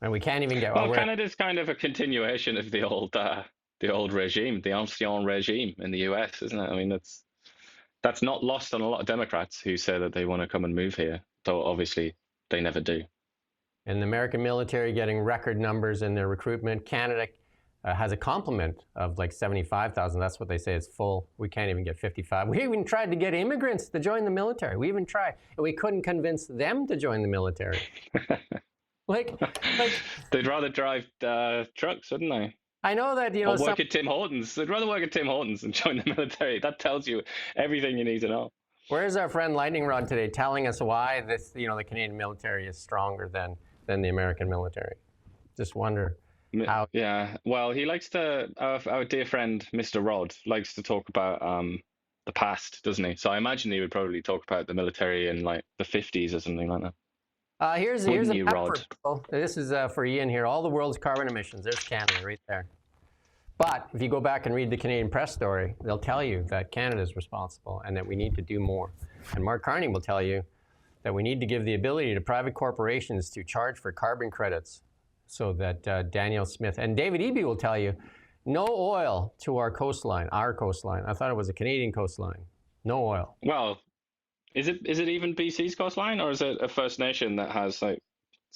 And we can't even get... Well, Canada's kind of a continuation of the old regime, the ancien regime in the US, isn't it? I mean, that's not lost on a lot of Democrats who say that they want to come and move here, though obviously they never do. And the American military getting record numbers in their recruitment. Canada has a complement of like 75,000. That's what they say is full. We can't even get 55. We even tried to get immigrants to join the military. We even tried, and we couldn't convince them to join the military. like they'd rather drive trucks, wouldn't they? I know that, or work at Tim Hortons. They'd rather work at Tim Hortons than join the military. That tells you everything you need to know. Where's our friend Lightning Rod today, telling us why this, the Canadian military is stronger than the American military? Just wonder. How? Yeah, well, he likes to, our dear friend, Mr. Rod, likes to talk about the past, doesn't he? So I imagine he would probably talk about the military in like the 50s or something like that. Here's a map for people. This is for Ian here. All the world's carbon emissions. There's Canada right there. But if you go back and read the Canadian Press story, they'll tell you that Canada is responsible and that we need to do more. And Mark Carney will tell you that we need to give the ability to private corporations to charge for carbon credits, so that Daniel Smith and David Eby will tell you, no oil to our coastline. I thought it was a Canadian coastline. No oil. Well, is it even BC's coastline, or is it a First Nation that has like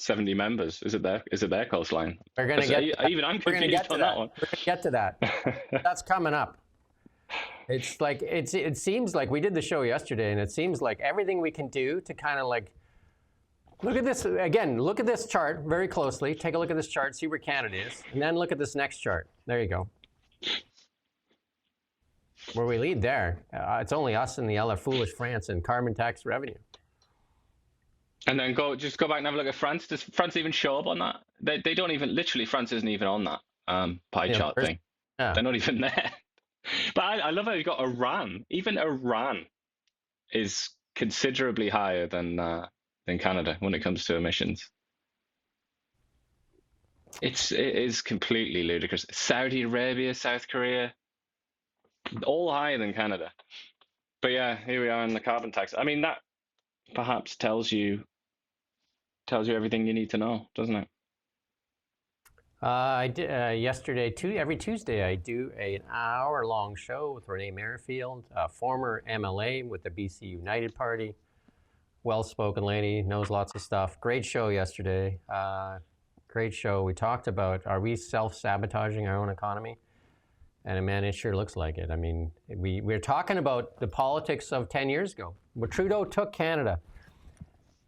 70 members. Is it their coastline? We're gonna get even I'm confused on that one. We're gonna get to that. That's coming up. It's like it seems like we did the show yesterday, and it seems like everything we can do to kind of like look at this again. Look at this chart very closely. Take a look at this chart, see where Canada is, and then look at this next chart. There you go. Where we lead there, it's only us and the foolish France in carbon tax revenue. And then just go back and have a look at France. Does France even show up on that? They don't even, literally, France isn't even on that pie chart thing. Yeah. They're not even there. But I love how you've got Iran. Even Iran is considerably higher than Canada when it comes to emissions. It is completely ludicrous. Saudi Arabia, South Korea, all higher than Canada. But yeah, here we are in the carbon tax. I mean, that perhaps tells you everything you need to know, doesn't it? I did yesterday. Every Tuesday, I do an hour-long show with Renee Merrifield, a former MLA with the BC United Party. Well-spoken lady, knows lots of stuff. Great show yesterday. Great show. We talked about, are we self-sabotaging our own economy? And man, it sure looks like it. I mean, we're talking about the politics of 10 years ago. When Trudeau took Canada,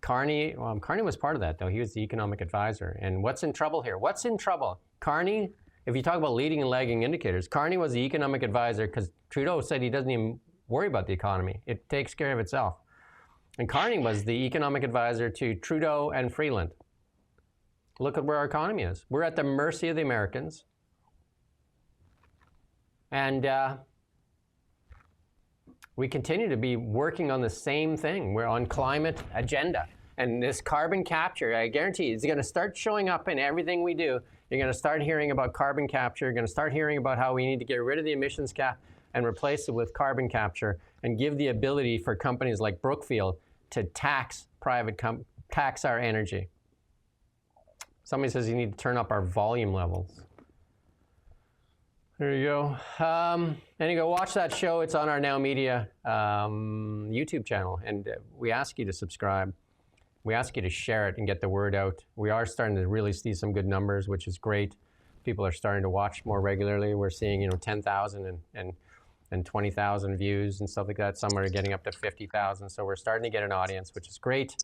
Carney was part of that, though. He was the economic advisor. And what's in trouble here? What's in trouble? Carney, if you talk about leading and lagging indicators, Carney was the economic advisor because Trudeau said he doesn't even worry about the economy. It takes care of itself. And Carney was the economic advisor to Trudeau and Freeland. Look at where our economy is. We're at the mercy of the Americans. And we continue to be working on the same thing. We're on climate agenda. And this carbon capture, I guarantee you, it's going to start showing up in everything we do. You're going to start hearing about carbon capture. You're going to start hearing about how we need to get rid of the emissions cap and replace it with carbon capture and give the ability for companies like Brookfield to tax our energy. Somebody says you need to turn up our volume levels. There you go. And you go watch that show. It's on our Now Media YouTube channel. And we ask you to subscribe. We ask you to share it and get the word out. We are starting to really see some good numbers, which is great. People are starting to watch more regularly. We're seeing, 10,000 and 20,000 views and stuff like that. Some are getting up to 50,000. So we're starting to get an audience, which is great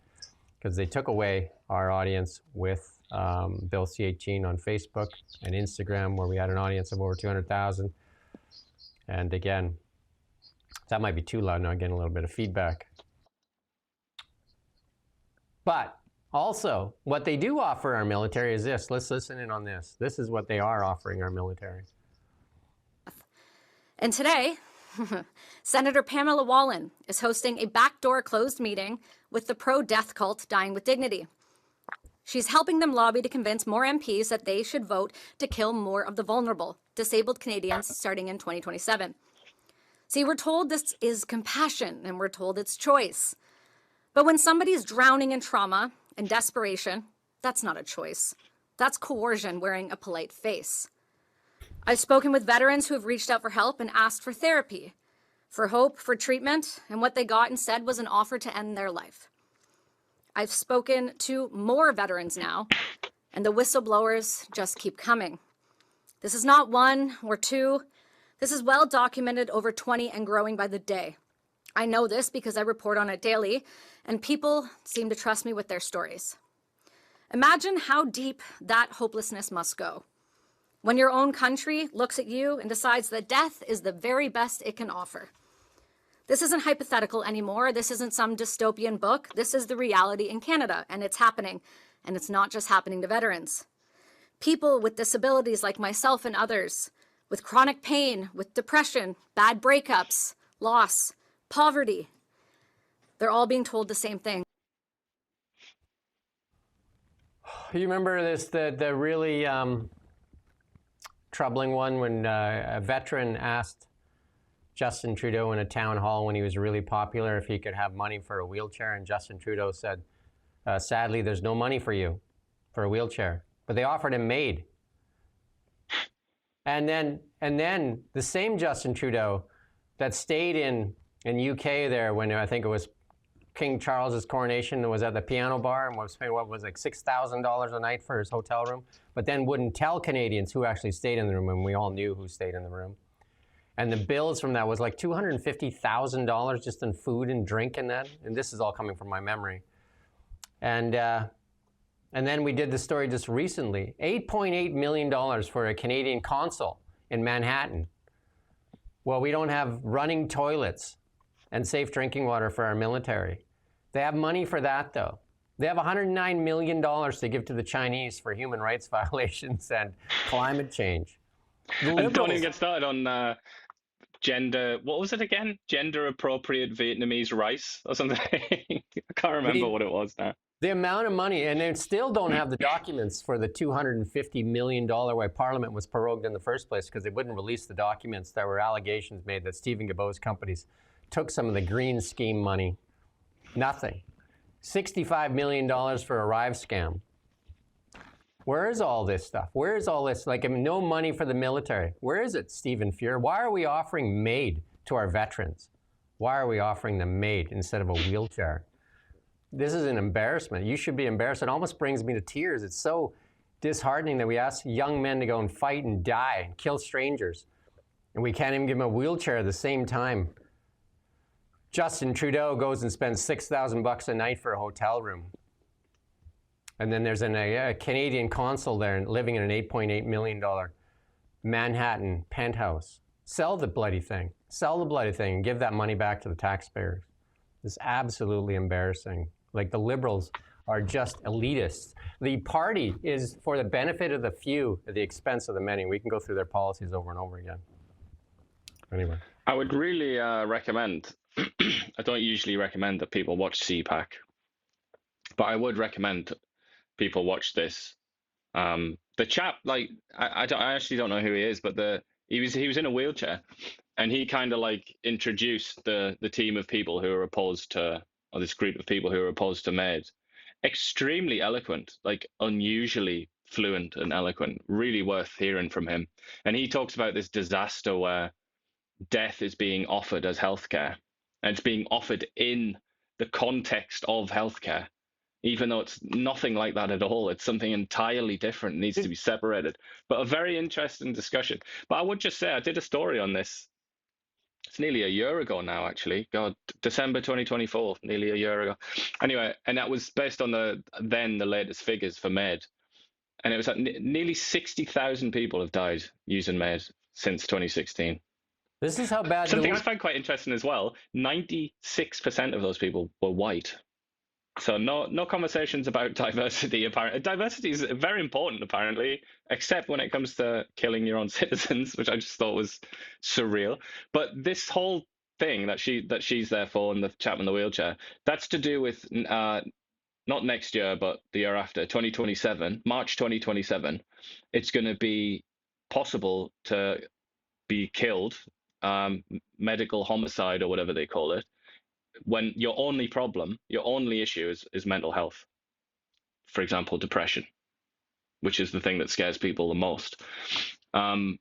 because they took away our audience with Bill C-18 on Facebook and Instagram, where we had an audience of over 200,000. And again, that might be too loud now, getting a little bit of feedback. But also, what they do offer our military is this. Let's listen in on this. This is what they are offering our military. And today, Senator Pamela Wallin is hosting a backdoor closed meeting with the pro-death cult Dying with Dignity. She's helping them lobby to convince more MPs that they should vote to kill more of the vulnerable, disabled Canadians starting in 2027. See, we're told this is compassion, and we're told it's choice. But when somebody's drowning in trauma and desperation, that's not a choice. That's coercion wearing a polite face. I've spoken with veterans who have reached out for help and asked for therapy, for hope, for treatment, and what they got instead was an offer to end their life. I've spoken to more veterans now, and the whistleblowers just keep coming. This is not one or two. This is well documented, over 20 and growing by the day. I know this because I report on it daily, and people seem to trust me with their stories. Imagine how deep that hopelessness must go. When your own country looks at you and decides that death is the very best it can offer. This isn't hypothetical anymore. This isn't some dystopian book. This is the reality in Canada, and it's happening. And it's not just happening to veterans. People with disabilities like myself and others, with chronic pain, with depression, bad breakups, loss, poverty, they're all being told the same thing. You remember this, the really troubling one when a veteran asked Justin Trudeau in a town hall when he was really popular if he could have money for a wheelchair, and Justin Trudeau said, sadly, there's no money for you for a wheelchair. But they offered him MAID. And then the same Justin Trudeau that stayed in UK there when I think it was King Charles's coronation and was at the piano bar and was paying what was like $6,000 a night for his hotel room, but then wouldn't tell Canadians who actually stayed in the room, and we all knew who stayed in the room. And the bills from that was like $250,000 just in food and drink and that. And this is all coming from my memory. And then we did the story just recently, $8.8 million for a Canadian consul in Manhattan. Well, we don't have running toilets and safe drinking water for our military. They have money for that, though. They have $109 million to give to the Chinese for human rights violations and climate change. And don't even get started on gender, what was it again? Gender appropriate Vietnamese rice or something? I can't remember what it was now. The amount of money, and they still don't have the documents for the $250 million why Parliament was prorogued in the first place, because they wouldn't release the documents. There were allegations made that Stephen Guilbeault's companies took some of the green scheme money. Nothing. $65 million for a Arrive scam. Where is all this stuff? Where is all this? Like, I mean, no money for the military. Where is it, Stephen Fuhr? Why are we offering MAID to our veterans? Why are we offering them MAID instead of a wheelchair? This is an embarrassment. You should be embarrassed. It almost brings me to tears. It's so disheartening that we ask young men to go and fight and die and kill strangers, and we can't even give them a wheelchair at the same time. Justin Trudeau goes and spends $6,000 a night for a hotel room. And then there's a Canadian consul there living in an $8.8 million Manhattan penthouse. Sell the bloody thing. Sell the bloody thing and give that money back to the taxpayers. It's absolutely embarrassing. Like, the Liberals are just elitists. The party is for the benefit of the few at the expense of the many. We can go through their policies over and over again. Anyway. I would really recommend, I don't usually recommend that people watch CPAC, but I would recommend people watch this. The chap, like, I actually don't know who he is, but he was in a wheelchair, and he kind of like introduced the team of people who are opposed to, or this group of people who are opposed to MAID. Extremely eloquent, like unusually fluent and eloquent, really worth hearing from him. And he talks about this disaster where death is being offered as healthcare, and it's being offered in the context of healthcare, even though it's nothing like that at all. It's something entirely different, needs to be separated. But a very interesting discussion. But I would just say, I did a story on this. It's nearly a year ago now, actually. God, December 2024, nearly a year ago. Anyway, and that was based on the latest figures for MAID. And it was that nearly 60,000 people have died using MAID since 2016. This is how bad. Something I find quite interesting as well, 96% of those people were white. So no conversations about diversity. Apparently, diversity is very important, apparently, except when it comes to killing your own citizens, which I just thought was surreal. But this whole thing that she's there for, and the chap in the wheelchair, that's to do with not next year, but the year after, 2027, March 2027. It's going to be possible to be killed, medical homicide or whatever they call it, when your only issue is mental health. For example, depression, which is the thing that scares people the most. And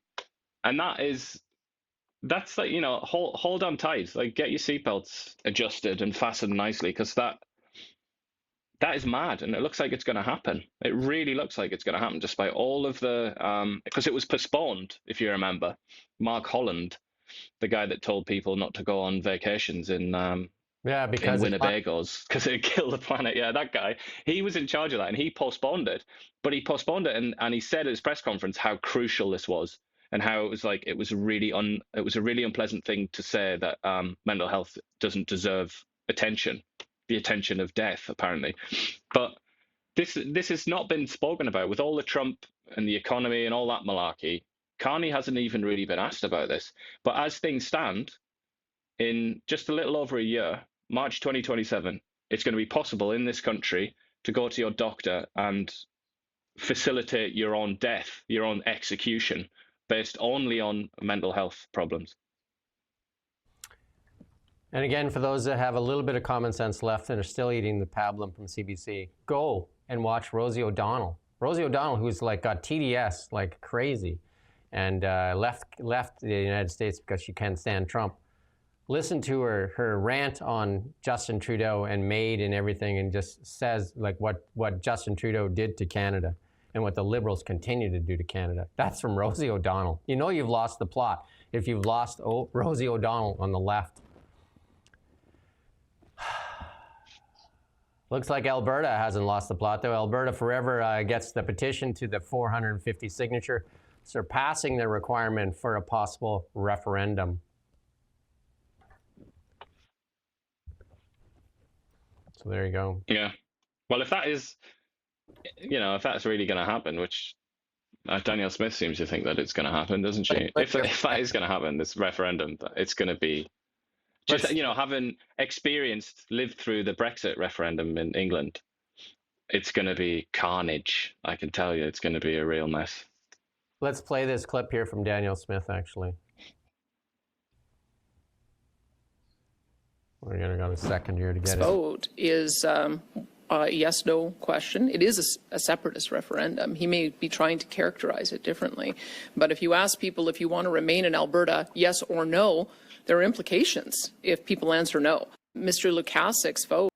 that's like, hold on tight, like get your seatbelts adjusted and fastened nicely, because that is mad, and it looks like it's going to happen. It really looks like it's going to happen, despite all of the because it was postponed, if you remember. Mark Holland, the guy that told people not to go on vacations in Winnebagos because it killed the planet. Yeah, that guy. He was in charge of that, and he postponed it. But he postponed it, and he said at his press conference how crucial this was, and how it was like it was a really unpleasant thing to say, that mental health doesn't deserve attention, the attention of death, apparently. But this has not been spoken about with all the Trump and the economy and all that malarkey. Carney hasn't even really been asked about this. But as things stand, in just a little over a year, March 2027, it's going to be possible in this country to go to your doctor and facilitate your own death, your own execution, based only on mental health problems. And again, for those that have a little bit of common sense left and are still eating the pablum from CBC, go and watch Rosie O'Donnell. Rosie O'Donnell, who's like got TDS like crazy, and left the United States because she can't stand Trump. listen to her rant on Justin Trudeau and MAID and everything, and just says like what Justin Trudeau did to Canada and what the Liberals continue to do to Canada. That's from Rosie O'Donnell. You know you've lost the plot if you've lost Rosie O'Donnell on the left. Looks like Alberta hasn't lost the plot, though. Alberta forever gets the petition to the 450 signature, surpassing the requirement for a possible referendum. So there you go. Yeah. Well, if that is, if that's really going to happen, which Danielle Smith seems to think that it's going to happen, doesn't she? If that is going to happen, this referendum, it's going to be just, having lived through the Brexit referendum in England, it's going to be carnage. I can tell you, it's going to be a real mess. Let's play this clip here from Danielle Smith, actually. We're going to go a second here to get it. Vote is a yes-no question. It is a separatist referendum. He may be trying to characterize it differently. But if you ask people if you want to remain in Alberta, yes or no, there are implications if people answer no. Mr. Lukasik's vote.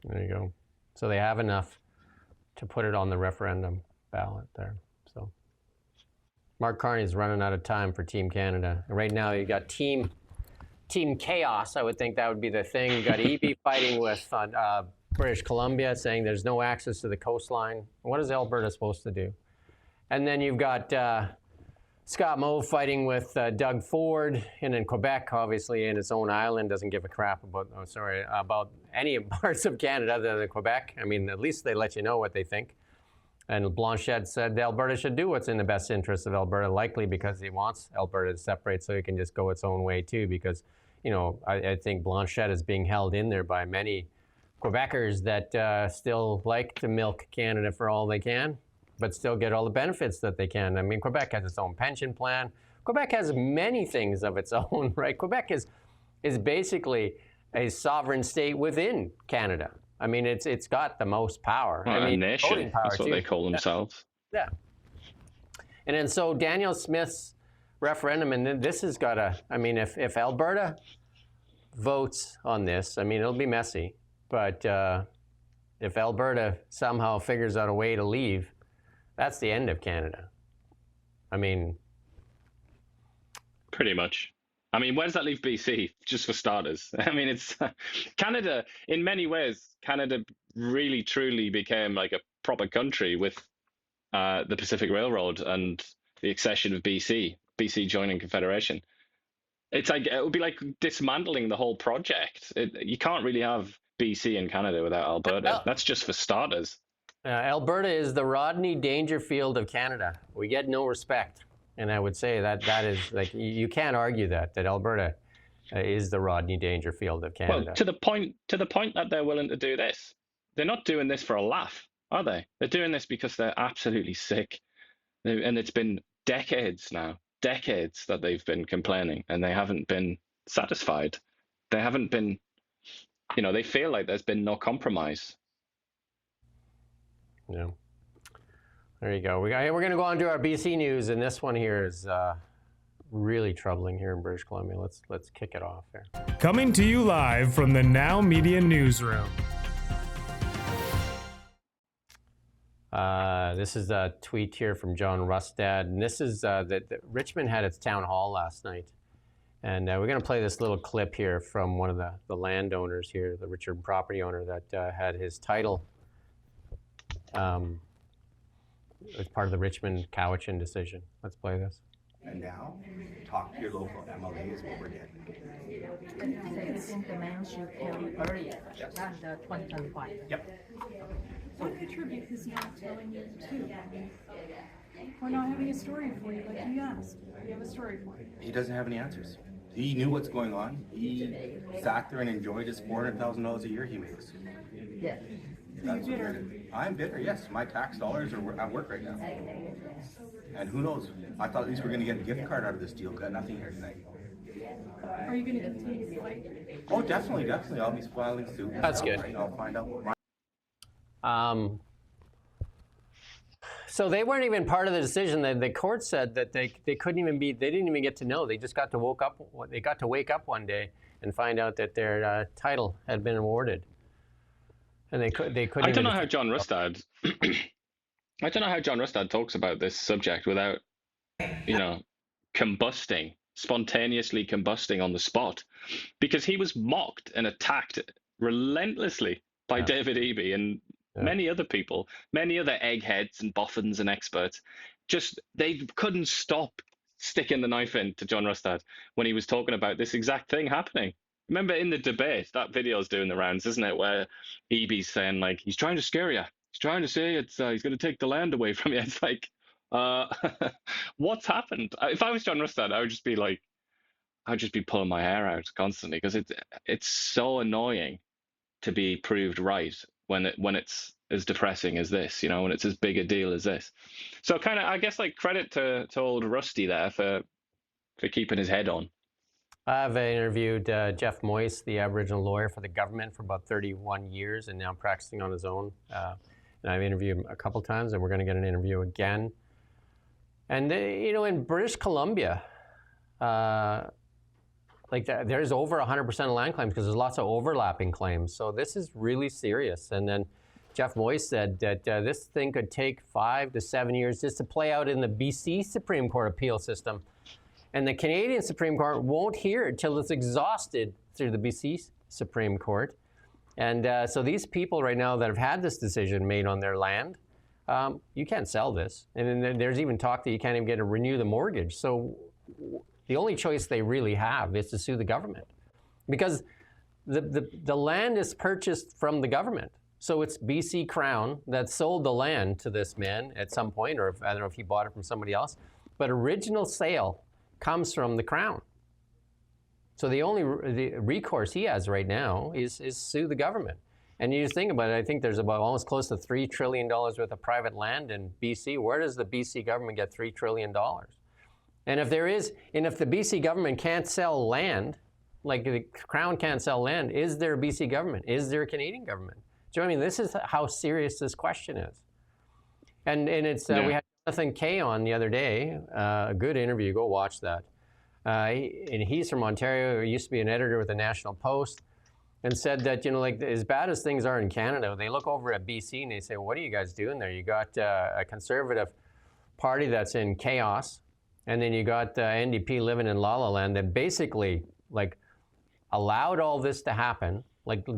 There you go. So they have enough to put it on the referendum ballot there. So Mark Carney's running out of time for Team Canada. Right now you got Team Chaos. I would think that would be the thing. You got EB fighting with British Columbia, saying there's no access to the coastline. What is Alberta supposed to do? And then you've got Scott Moe fighting with Doug Ford, and then Quebec, obviously, in its own island, doesn't give a crap about any parts of Canada other than Quebec. I mean, at least they let you know what they think. And Blanchette said Alberta should do what's in the best interest of Alberta, likely because he wants Alberta to separate so he can just go its own way too. Because, I think Blanchette is being held in there by many Quebecers that still like to milk Canada for all they can, but still get all the benefits that they can. I mean, Quebec has its own pension plan. Quebec has many things of its own, right? Quebec is basically a sovereign state within Canada. I mean, it's got the most power. Well, I mean, a nation, voting power that's what too. they call themselves. Yeah. And then so Danielle Smith's referendum, and then this has got to, I mean, if Alberta votes on this, I mean, it'll be messy. But if Alberta somehow figures out a way to leave, that's the end of Canada. I mean, pretty much. I mean, where does that leave BC, just for starters? I mean, it's Canada, in many ways, Canada really, truly became like a proper country with the Pacific Railroad and the accession of BC joining Confederation. It's like, it would be like dismantling the whole project. You can't really have BC and Canada without Alberta. That's just for starters. Alberta is the Rodney Dangerfield of Canada. We get no respect. And I would say that is like, you can't argue that Alberta is the Rodney Dangerfield of Canada. Well, to the point that they're willing to do this. They're not doing this for a laugh, are they? They're doing this because they're absolutely sick. And it's been decades that they've been complaining, and they haven't been satisfied. They haven't been, they feel like there's been no compromise. Yeah. There you go. We're going to go on to our BC news, and this one here is really troubling here in British Columbia. Let's kick it off here. Coming to you live from the Now Media Newsroom. This is a tweet here from John Rustad, and this is that Richmond had its town hall last night, and we're going to play this little clip here from one of the landowners here, the Richard property owner that had his title. As part of the Richmond Cowichan decision. Let's play this. And now, talk to your local MLA is what we're getting. Citizen demands you can earlier than the 2025. Yep. So what contribute is not telling you too? We're not having a story for you like you asked. We have a story for you. He doesn't have any answers. He knew what's going on. He sat there and enjoyed his $400,000 a year he makes. Yeah. That's what we're doing. I'm bitter, yes. My tax dollars are at work right now. And who knows? I thought at least we're going to get a gift card out of this deal. Got nothing here tonight. Are you going to get to fight? Oh, definitely. I'll be filing suit. That's good. I'll find out what my... So they weren't even part of the decision. The court said that they couldn't even be. They didn't even get to know. They just got to woke up. They got to wake up one day and find out that their title had been awarded, and they couldn't. I don't know how John Rustad. I don't know how John Rustad talks about this subject without, spontaneously combusting on the spot, because he was mocked and attacked relentlessly by David Eby and many other people, many other eggheads and boffins and experts. Just, they couldn't stop sticking the knife into John Rustad when he was talking about this exact thing happening. Remember in the debate, that video's doing the rounds, isn't it, where Eby's saying, like, he's trying to scare you. He's trying to say he's going to take the land away from you. It's like, what's happened? If I was John Rustad, I would just be like, I'd just be pulling my hair out constantly, because it's so annoying to be proved right when it's as depressing as this, when it's as big a deal as this. So kind of, I guess, like, credit to old Rusty there for keeping his head on. I've interviewed Jeff Moyse, the Aboriginal lawyer for the government, for about 31 years, and now practicing on his own. And I've interviewed him a couple times, and we're going to get an interview again. And in British Columbia, there's over 100% of land claims because there's lots of overlapping claims. So this is really serious. And then Jeff Moyse said that this thing could take 5 to 7 years just to play out in the BC Supreme Court appeal system. And the Canadian Supreme Court won't hear it till it's exhausted through the BC Supreme Court. And so these people right now that have had this decision made on their land, you can't sell this. And then there's even talk that you can't even get to renew the mortgage. So the only choice they really have is to sue the government, because the land is purchased from the government. So it's BC Crown that sold the land to this man at some point, or I don't know if he bought it from somebody else, but original sale comes from the Crown. So the only recourse he has right now is sue the government. And you just think about it, I think there's about almost close to $3 trillion worth of private land in BC. Where does the BC government get $3 trillion? And if the BC government can't sell land, like the Crown can't sell land, is there a BC government? Is there a Canadian government? Do you know what I mean? This is how serious this question is. And it's, we had Jonathan Kay on the other day, a good interview, go watch that. And he's from Ontario, he used to be an editor with the National Post, and said that, as bad as things are in Canada, they look over at BC and they say, what are you guys doing there? You got a Conservative party that's in chaos, and then you got NDP living in La La Land that basically, allowed all this to happen,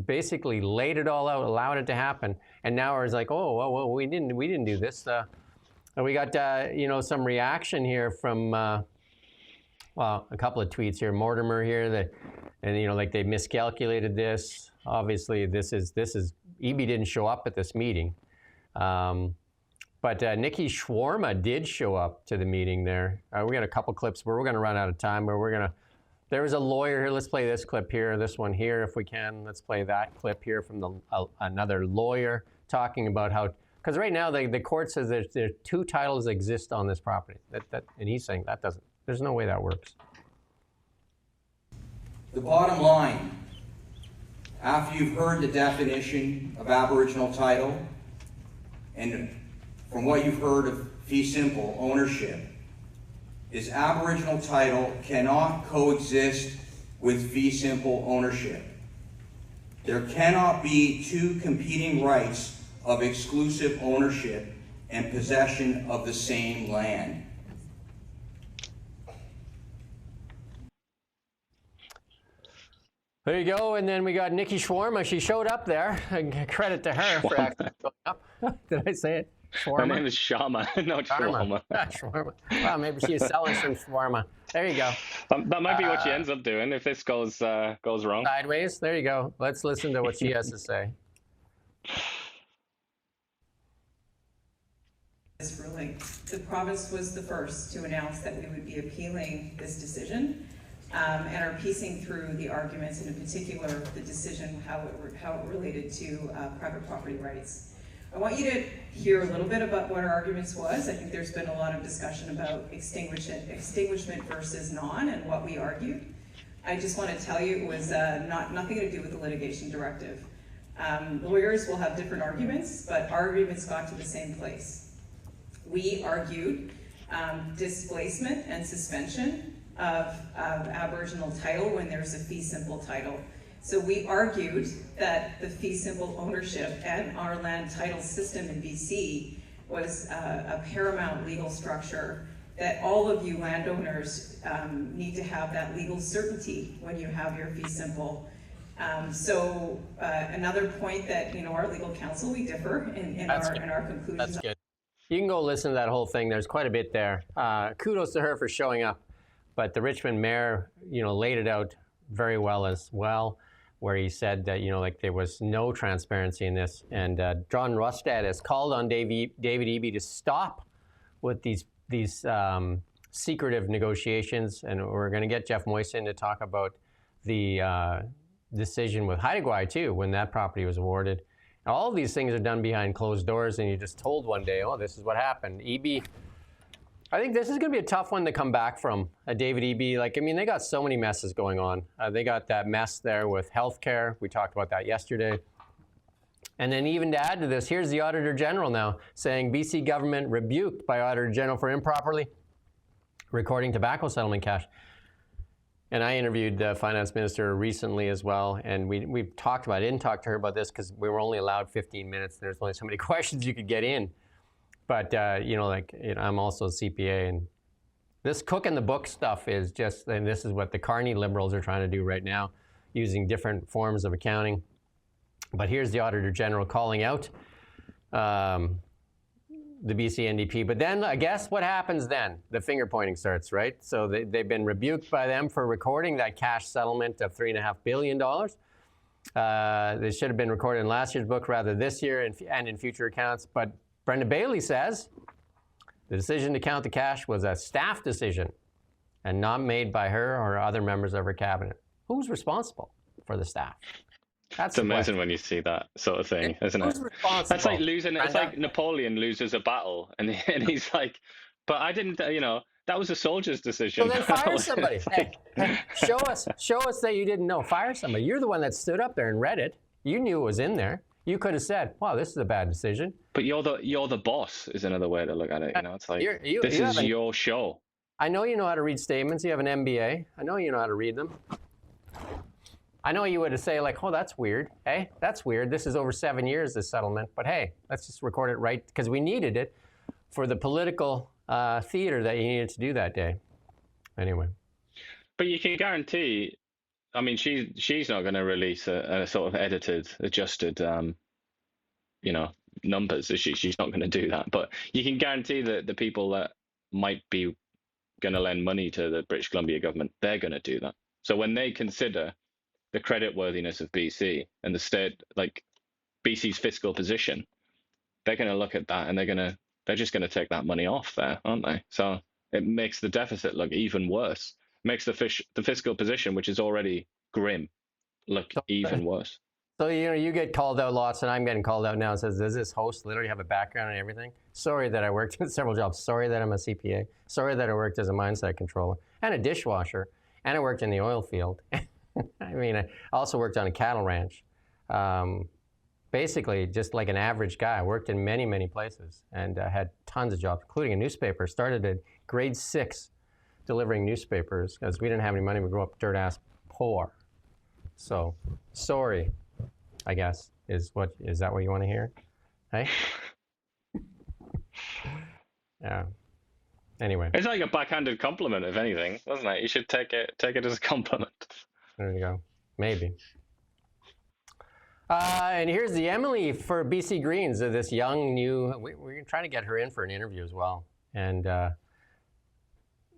basically laid it all out, allowed it to happen, and now it's like, oh, well, we didn't do this. And we got, some reaction here from, a couple of tweets here. Mortimer here, and they miscalculated this. Obviously, this is Eby didn't show up at this meeting, but Nikki Shawarma did show up to the meeting there. We got a couple clips, but we're going to run out of time. But there was a lawyer here. Let's play this clip here. This one here, if we can. Let's play that clip here from another lawyer talking about how. Because right now the court says there 2 titles exist on this property. And he's saying that doesn't. There's no way that works. The bottom line, after you've heard the definition of Aboriginal title, and from what you've heard of fee simple ownership, is Aboriginal title cannot coexist with fee simple ownership. There cannot be 2 competing rights of exclusive ownership and possession of the same land. There you go. And then we got Nikki Shawarma. She showed up there. Credit to her for actually showing up. Did I say it? Shawarma? Her name is Shama, not Shawarma. Shawarma. Well, maybe she's selling some shawarma. There you go. That might be what she ends up doing if this goes wrong. Sideways. There you go. Let's listen to what she has to say. This ruling. The province was the first to announce that we would be appealing this decision, and are piecing through the arguments, and in particular the decision, how it related to private property rights. I want you to hear a little bit about what our arguments was. I think there's been a lot of discussion about extinguishment versus non, and what we argued. I just want to tell you it was nothing to do with the litigation directive. Lawyers will have different arguments, but our arguments got to the same place. We argued displacement and suspension of Aboriginal title when there's a fee simple title. So we argued that the fee simple ownership and our land title system in BC was a paramount legal structure that all of you landowners need to have that legal certainty when you have your fee simple. So another point that, our legal counsel, we differ in our conclusions. That's good. You can go listen to that whole thing. There's quite a bit there. Kudos to her for showing up. But the Richmond mayor, laid it out very well as well, where he said that, there was no transparency in this. And John Rustad has called on David Eby to stop with these secretive negotiations. And we're going to get Jeff Moyson to talk about the decision with Haida too, when that property was awarded. All of these things are done behind closed doors, and you're just told one day, oh, this is what happened. Eby, I think this is going to be a tough one to come back from. David Eby, they got so many messes going on. They got that mess there with healthcare. We talked about that yesterday. And then even to add to this, here's the Auditor General now saying BC government rebuked by Auditor General for improperly recording tobacco settlement cash. And I interviewed the finance minister recently as well, and we talked about it. I didn't talk to her about this because we were only allowed 15 minutes. There's only so many questions you could get in. But, I'm also a CPA, and this cook in the book stuff is just, and this is what the Carney Liberals are trying to do right now, using different forms of accounting. But here's the Auditor General calling out the BC NDP. But then I guess what happens then? The finger pointing starts, right? So they've been rebuked by them for recording that cash settlement of $3.5 billion. They should have been recorded in last year's book rather this year and in future accounts. But Brenda Bailey says the decision to count the cash was a staff decision and not made by her or other members of her cabinet. Who's responsible for the staff? It's amazing when you see that sort of thing, isn't it? That's like losing. It's like Napoleon loses a battle, and he's like, "But I didn't. That was a soldier's decision." So then fire somebody. Hey, show us that you didn't know. Fire somebody. You're the one that stood up there and read it. You knew it was in there. You could have said, "Wow, this is a bad decision." But you're the boss. Is another way to look at it. It's like this is your show. I know you know how to read statements. You have an MBA. I know you know how to read them. I know you would say like, oh, that's weird. Hey, that's weird. This is over 7 years, this settlement. But hey, let's just record it right because we needed it for the political theater that you needed to do that day. Anyway. But you can guarantee, she's not going to release a sort of edited, adjusted, numbers, is she? She's not going to do that. But you can guarantee that the people that might be going to lend money to the British Columbia government, they're going to do that. So when they consider the creditworthiness of BC and the state, like BC's fiscal position, they're going to look at that and they're just going to take that money off there, aren't they? So it makes the deficit look even worse. Makes the fiscal position, which is already grim, look even worse. So you get called out lots, and I'm getting called out now. It says, does this host literally have a background and everything? Sorry that I worked in several jobs. Sorry that I'm a CPA. Sorry that I worked as a mindset controller and a dishwasher, and I worked in the oil field. I also worked on a cattle ranch. Basically, just like an average guy. I worked in many, many places and had tons of jobs, including a newspaper. Started at grade 6 delivering newspapers because we didn't have any money. We grew up dirt-ass poor. So, sorry, I guess, is that what you want to hear? Hey? Yeah. Anyway. It's like a backhanded compliment, if anything, wasn't it? You should take it as a compliment. There you go. Maybe. And here's the Emily for BC Greens, this young, new, we're trying to get her in for an interview as well. And,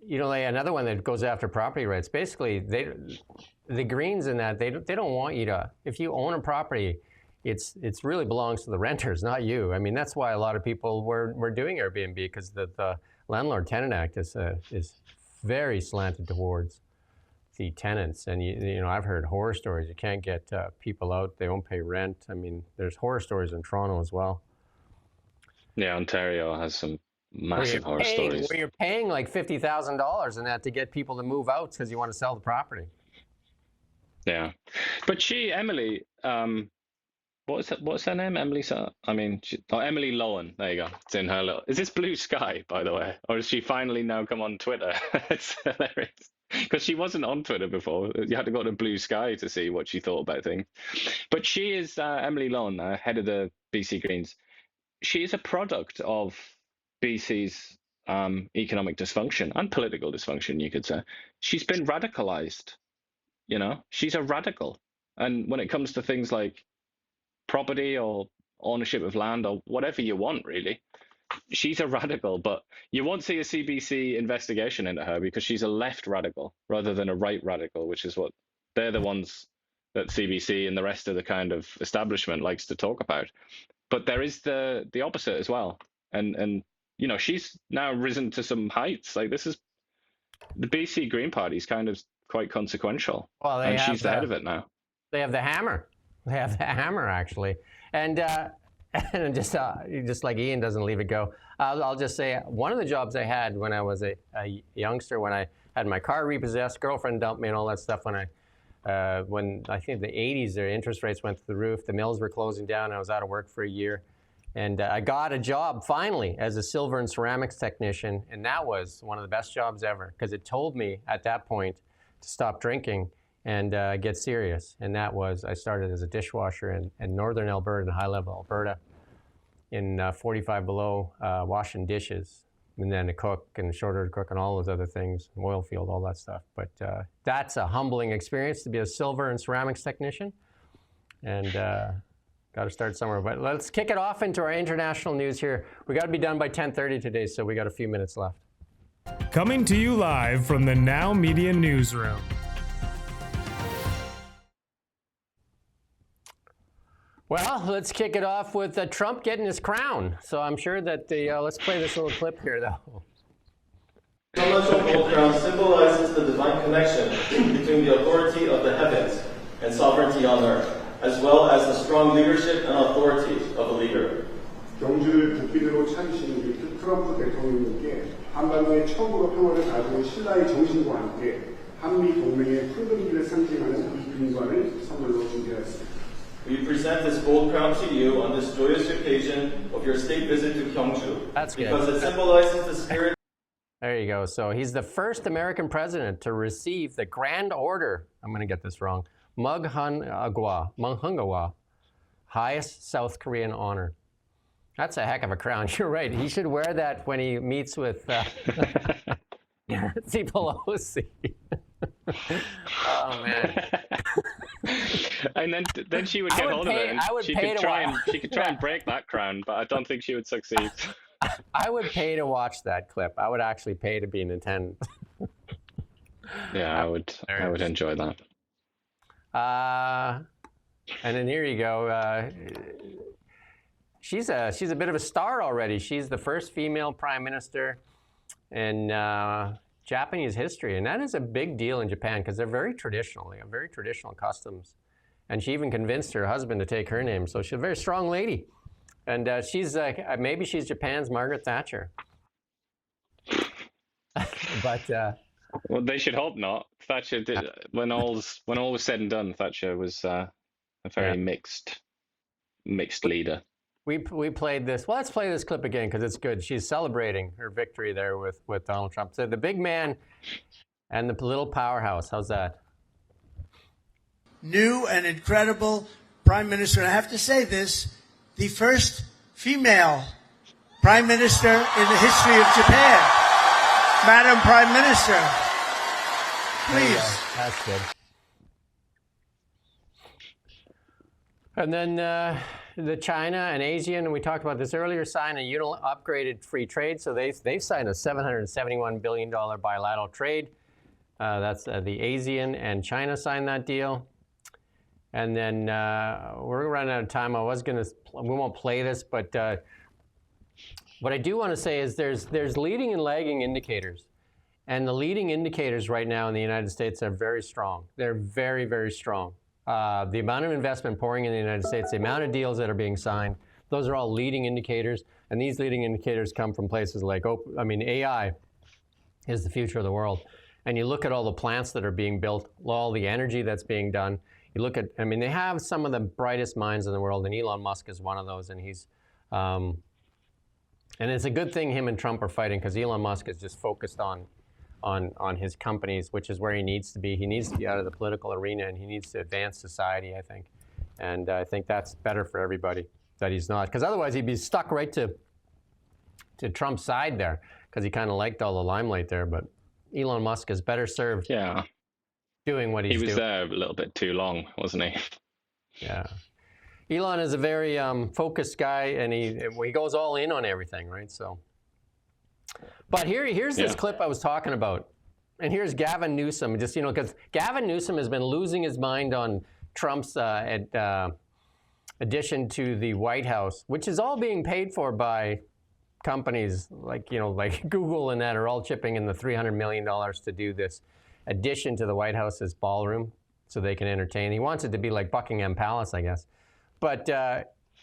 another one that goes after property rights. Basically, the Greens in that, they don't want you to, if you own a property, it's really belongs to the renters, not you. That's why a lot of people were doing Airbnb, because the Landlord-Tenant Act is very slanted towards the tenants. And I've heard horror stories. You can't get people out. They won't pay rent. There's horror stories in Toronto as well. Yeah, Ontario has some massive horror stories. Where you're paying like $50,000 in that to get people to move out because you want to sell the property. Yeah, but Emily, what's her name? Emily. Emily Lowen. There you go. It's in her little. Is this Blue Sky, by the way, or has she finally now come on Twitter? It's hilarious because she wasn't on Twitter before. You had to go to Blue Sky to see what she thought about things. But she is Emily Lowen, head of the BC Greens. She is a product of BC's economic dysfunction and political dysfunction, you could say. She's been radicalized. She's a radical, and when it comes to things like property or ownership of land or whatever you want, really, she's a radical. But you won't see a CBC investigation into her because she's a left radical rather than a right radical, which is what they're the ones that CBC and the rest of the kind of establishment likes to talk about. But there is the opposite as well, and she's now risen to some heights. Like, this is the BC Green Party is kind of quite consequential, and she's the head of it now. They have the hammer. They have the hammer, actually. And just like Ian doesn't leave it go, I'll just say one of the jobs I had when I was a youngster, when I had my car repossessed, girlfriend dumped me and all that stuff, when I think the 80s, their interest rates went through the roof, the mills were closing down, I was out of work for a year. And I got a job finally as a silver and ceramics technician, and that was one of the best jobs ever because it told me at that point to stop drinking and get serious. And that was, I started as a dishwasher in northern Alberta, in high-level Alberta, in 45 below, washing dishes, and then a cook and short-order cook and all those other things, oil field, all that stuff. But that's a humbling experience to be a silver and ceramics technician. And got to start somewhere. But let's kick it off into our international news here. We got to be done by 10:30 today, so we got a few minutes left. Coming to you live from the Now Media Newsroom. Well, let's kick it off with Trump getting his crown. So I'm sure that let's play this little clip here, though. The celestial gold crown symbolizes the divine connection between the authority of the heavens and sovereignty on earth, as well as the strong leadership and authority of a leader. 경주를 국기대로 차리신 우리 트럼프 대통령님께 한반도의 처음으로 평화를 가져온 신라의 정신과 함께 한미 동맹의 푸른 상징하는 이 금관을 선물로 준비하였습니다. We present this gold crown to you on this joyous occasion of your state visit to Gyeongju. That's good. Because it symbolizes the spirit. There you go. So he's the first American president to receive the Grand Order. I'm going to get this wrong. Munghungawa, highest South Korean honor. That's a heck of a crown. You're right. He should wear that when he meets with Nancy Pelosi. Oh man! And then she would get hold of it, and she could try and break that crown, but I don't think she would succeed. I would pay to watch that clip. I would actually pay to be in attendance. Yeah, I would enjoy that. And then here you go. She's a bit of a star already. She's the first female prime minister in Japanese history, and that is a big deal in Japan because they're very traditional. They have very traditional customs, and she even convinced her husband to take her name. So she's a very strong lady, and she's maybe she's Japan's Margaret Thatcher. But well, they should hope not. Thatcher did, when all was said and done, Thatcher was a very mixed leader. We played this. Well, let's play this clip again because it's good. She's celebrating her victory there with Donald Trump. So the big man and the little powerhouse. How's that? New and incredible Prime Minister. And I have to say this, the first female Prime Minister in the history of Japan. Madam Prime Minister, please. That's good. And then the China and ASEAN, and we talked about this earlier, signed a upgraded free trade. So they've signed a $771 billion bilateral trade. That's the ASEAN and China signed that deal. And then we're running out of time. We won't play this, but what I do want to say is there's leading and lagging indicators. And the leading indicators right now in the United States are very strong. They're very, very strong. The amount of investment pouring in the United States, the amount of deals that are being signed, those are all leading indicators. And these leading indicators come from places like, AI is the future of the world. And you look at all the plants that are being built, all the energy that's being done. you look at, I mean, they have some of the brightest minds in the world, and Elon Musk is one of those, and he's, and it's a good thing him and Trump are fighting, because Elon Musk is just focused on his companies, which is where he needs to be. He needs to be out of the political arena, and he needs to advance society, I think. And I think that's better for everybody that he's not, because otherwise he'd be stuck right to Trump's side there, because he kind of liked all the limelight there. But Elon Musk is better served doing what he's doing. He was there a little bit too long, wasn't he? Yeah. Elon is a very focused guy, and he goes all in on everything, right? So, but here's this clip I was talking about, and here's Gavin Newsom. Just, you know, because Gavin Newsom has been losing his mind on Trump's addition to the White House, which is all being paid for by companies like, you know, like Google and that are all chipping in the $300 million to do this addition to the White House's ballroom so they can entertain. He wants it to be like Buckingham Palace, I guess. But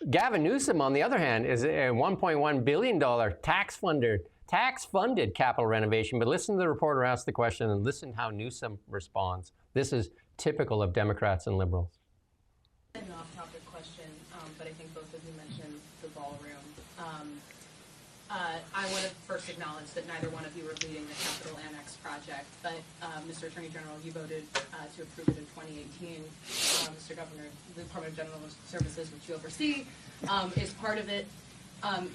Gavin Newsom, on the other hand, is a $1.1 billion tax-funded capital renovation. But listen to the reporter ask the question, and listen how Newsom responds. This is typical of Democrats and liberals. An off-topic question, but I think both of you mentioned the ballroom. I want to first acknowledge that neither one of you are leading the Capitol Annex project, but Mr. Attorney General, you voted to approve it in 2018. Mr. Governor, the Department of General Services, which you oversee, is part of it.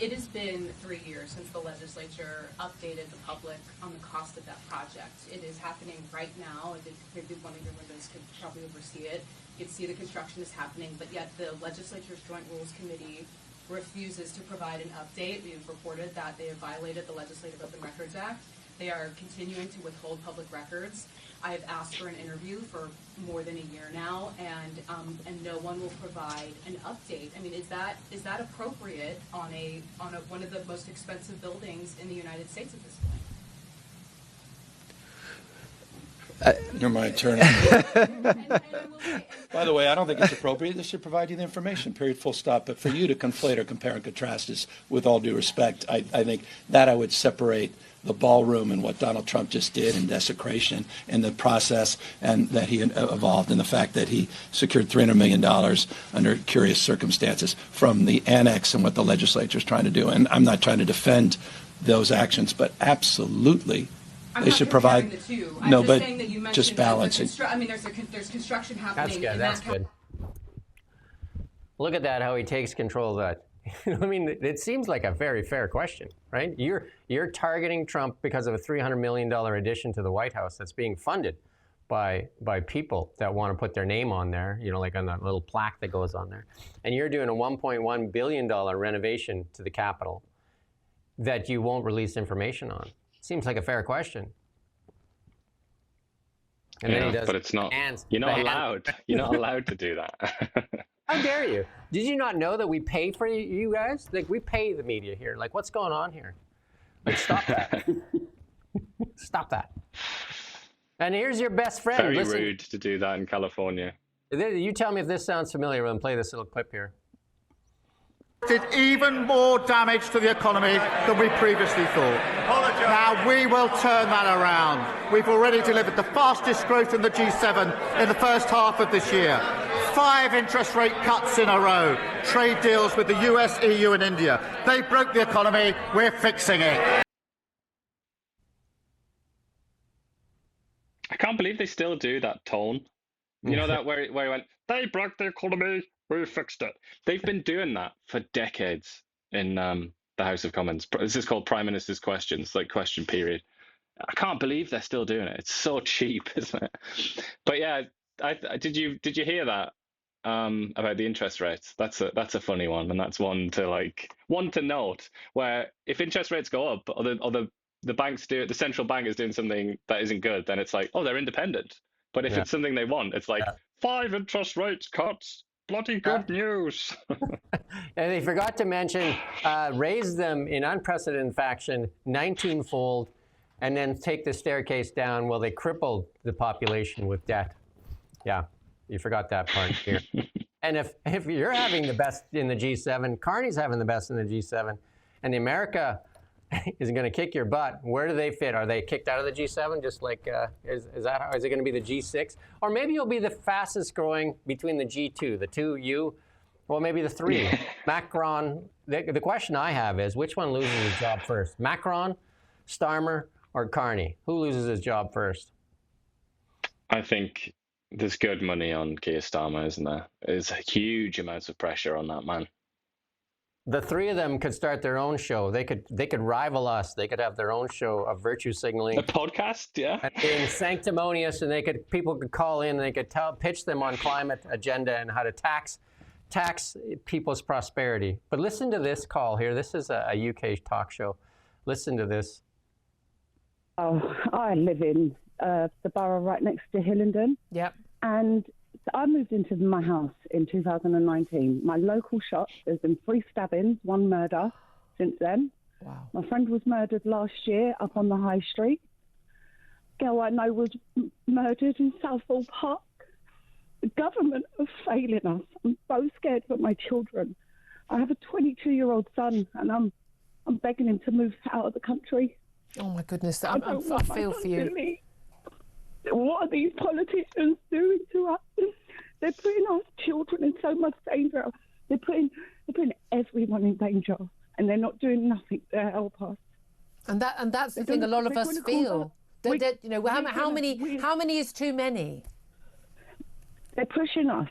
It has been 3 years since the legislature updated the public on the cost of that project. It is happening right now. I think maybe one of your windows could probably oversee it. You can see the construction is happening, but yet the legislature's Joint Rules Committee refuses to provide an update. We've reported that they have violated the Legislative Open Records Act. They are continuing to withhold public records. I have asked for an interview for more than a year now, and no one will provide an update. I mean, is that appropriate on one of the most expensive buildings in the United States at this point? You're my attorney. By the way, I don't think it's appropriate. They should provide you the information, period, full stop. But for you to conflate or compare and contrast is, with all due respect, I think that I would separate the ballroom and what Donald Trump just did in desecration and the process and that he evolved and the fact that he secured $300 million under curious circumstances from the annex and what the legislature is trying to do. And I'm not trying to defend those actions, but absolutely they should provide. The two. No, I'm but saying that you mentioned just balancing. I mean, there's construction happening. That's good. Look at that, how he takes control of that. I mean, it seems like a very fair question, right? You're targeting Trump because of a $300 million addition to the White House that's being funded by people that want to put their name on there, you know, like on that little plaque that goes on there. And you're doing a $1.1 billion renovation to the Capitol that you won't release information on. Seems like a fair question. And then he does, but it's not. You're not allowed. You're not allowed to do that. How dare you? Did you not know that we pay for you guys? Like, we pay the media here. Like, what's going on here? Like, stop that. Stop that. And here's your best friend. Very rude to do that in California. You tell me if this sounds familiar. We'll play this little clip here. Did even more damage to the economy than we previously thought. Now we will turn that around. We've already delivered the fastest growth in the G7 in the first half of this year. 5 interest rate cuts in a row. Trade deals with the US, EU and India. They broke the economy. We're fixing it. I can't believe they still do that tone. You know that where he went, they broke the economy. We fixed it. They've been doing that for decades in the House of Commons. This is called Prime Minister's Questions, like question period. I can't believe they're still doing it. It's so cheap, isn't it? But yeah, did you hear that about the interest rates? That's a funny one, and that's one to note. Where if interest rates go up, or the banks do, the central bank is doing something that isn't good, then it's like, oh, they're independent. But if it's something they want, it's like 5 interest rate cuts. Bloody good news. And they forgot to mention, raise them in unprecedented fashion 19-fold, and then take the staircase down. Well, they crippled the population with debt. Yeah, you forgot that part here. And if you're having the best in the G7, Carney's having the best in the G7, and the America is going to kick your butt. Where do they fit? Are they kicked out of the G7? Just like is it going to be the G6, or maybe you'll be the fastest growing between the G2, the 2U, well maybe the 3. Macron. The question I have is which one loses his job first? Macron, Starmer, or Carney? Who loses his job first? I think there's good money on Keir Starmer, isn't there? There's huge amounts of pressure on that man. The 3 of them could start their own show. They could rival us. They could have their own show of virtue signaling. A podcast, yeah. And being sanctimonious, and people could call in and they could pitch them on climate agenda and how to tax people's prosperity. But listen to this call here. This is a UK talk show. Listen to this. Oh, I live in the borough right next to Hillingdon. Yep. And I moved into my house in 2019. My local shop, there's been 3 stabbings, 1 murder since then. Wow. My friend was murdered last year up on the high street. Girl I know was murdered in Southall Park. The government are failing us. I'm so scared for my children. I have a 22-year-old son, and I'm begging him to move out of the country. Oh my goodness, I feel for you. What are these politicians doing to us? They're putting our children in so much danger. They're putting everyone in danger, and they're not doing nothing to help us. And that's the thing. A lot of us feel that you know how many is too many. They're pushing us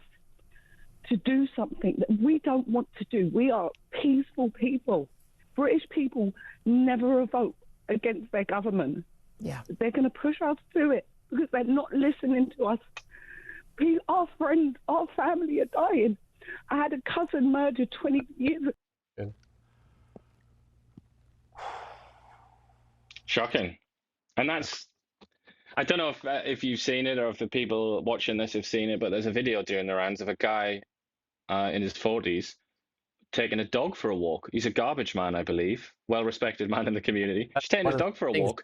to do something that we don't want to do. We are peaceful people. British people never vote against their government. Yeah, they're going to push us to it because they're not listening to us. Our friends, our family are dying. I had a cousin murdered 20 years ago. Good. Shocking. And that's, I don't know if you've seen it or if the people watching this have seen it, but there's a video doing the rounds of a guy in his 40s taking a dog for a walk. He's a garbage man, I believe. Well-respected man in the community. Just taking his dog for a walk,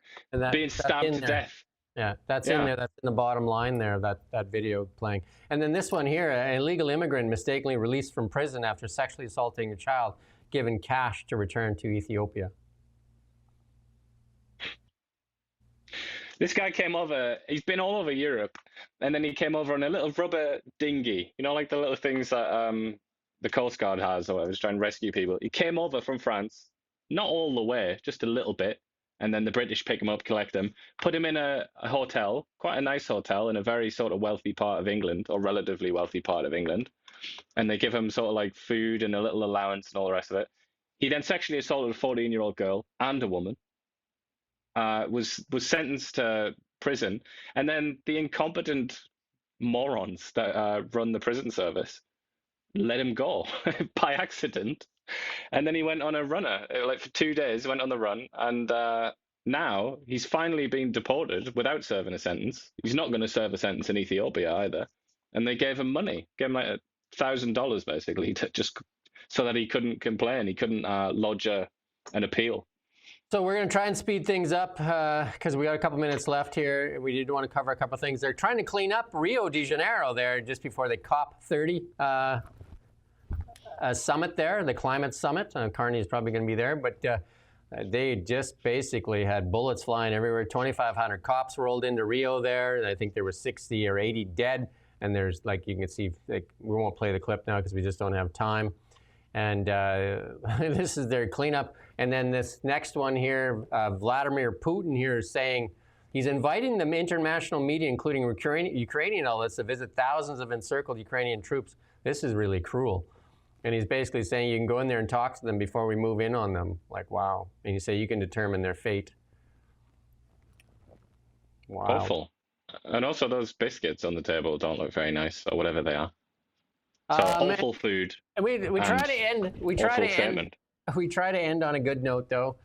being stabbed to death. Yeah, that's in there. That's in the bottom line there, that video playing. And then this one here, an illegal immigrant mistakenly released from prison after sexually assaulting a child, given cash to return to Ethiopia. This guy came over, he's been all over Europe, and then he came over on a little rubber dinghy, you know, like the little things that the Coast Guard has or whatever, trying to rescue people. He came over from France, not all the way, just a little bit, and then the British pick him up, collect him, put him in a hotel, quite a nice hotel in a very sort of wealthy part of England, or relatively wealthy part of England, and they give him sort of like food and a little allowance and all the rest of it. He then sexually assaulted a 14-year-old girl and a woman. Was sentenced to prison, and then the incompetent morons that run the prison service let him go by accident, and then he went on a runner, like for 2 days, went on the run, and now he's finally been deported without serving a sentence. He's not going to serve a sentence in Ethiopia either, and they gave him money, gave him like $1,000 basically, to just so that he couldn't complain, he couldn't lodge an appeal. So we're going to try and speed things up because we got a couple minutes left here. We did want to cover a couple of things. They're trying to clean up Rio de Janeiro there just before the COP30 summit there, the climate summit. Carney is probably going to be there, but they just basically had bullets flying everywhere. 2,500 cops rolled into Rio there. I think there were 60 or 80 dead. And there's, like you can see, like, we won't play the clip now because we just don't have time. And this is their cleanup. And then this next one here, Vladimir Putin here is saying he's inviting the international media, including Ukrainian outlets, to visit thousands of encircled Ukrainian troops. This is really cruel. And he's basically saying you can go in there and talk to them before we move in on them. Like, wow. And you say you can determine their fate. Wow. Awful. And also those biscuits on the table don't look very nice, or whatever they are. So awful food. And we try to end. We try to end on a good note, though.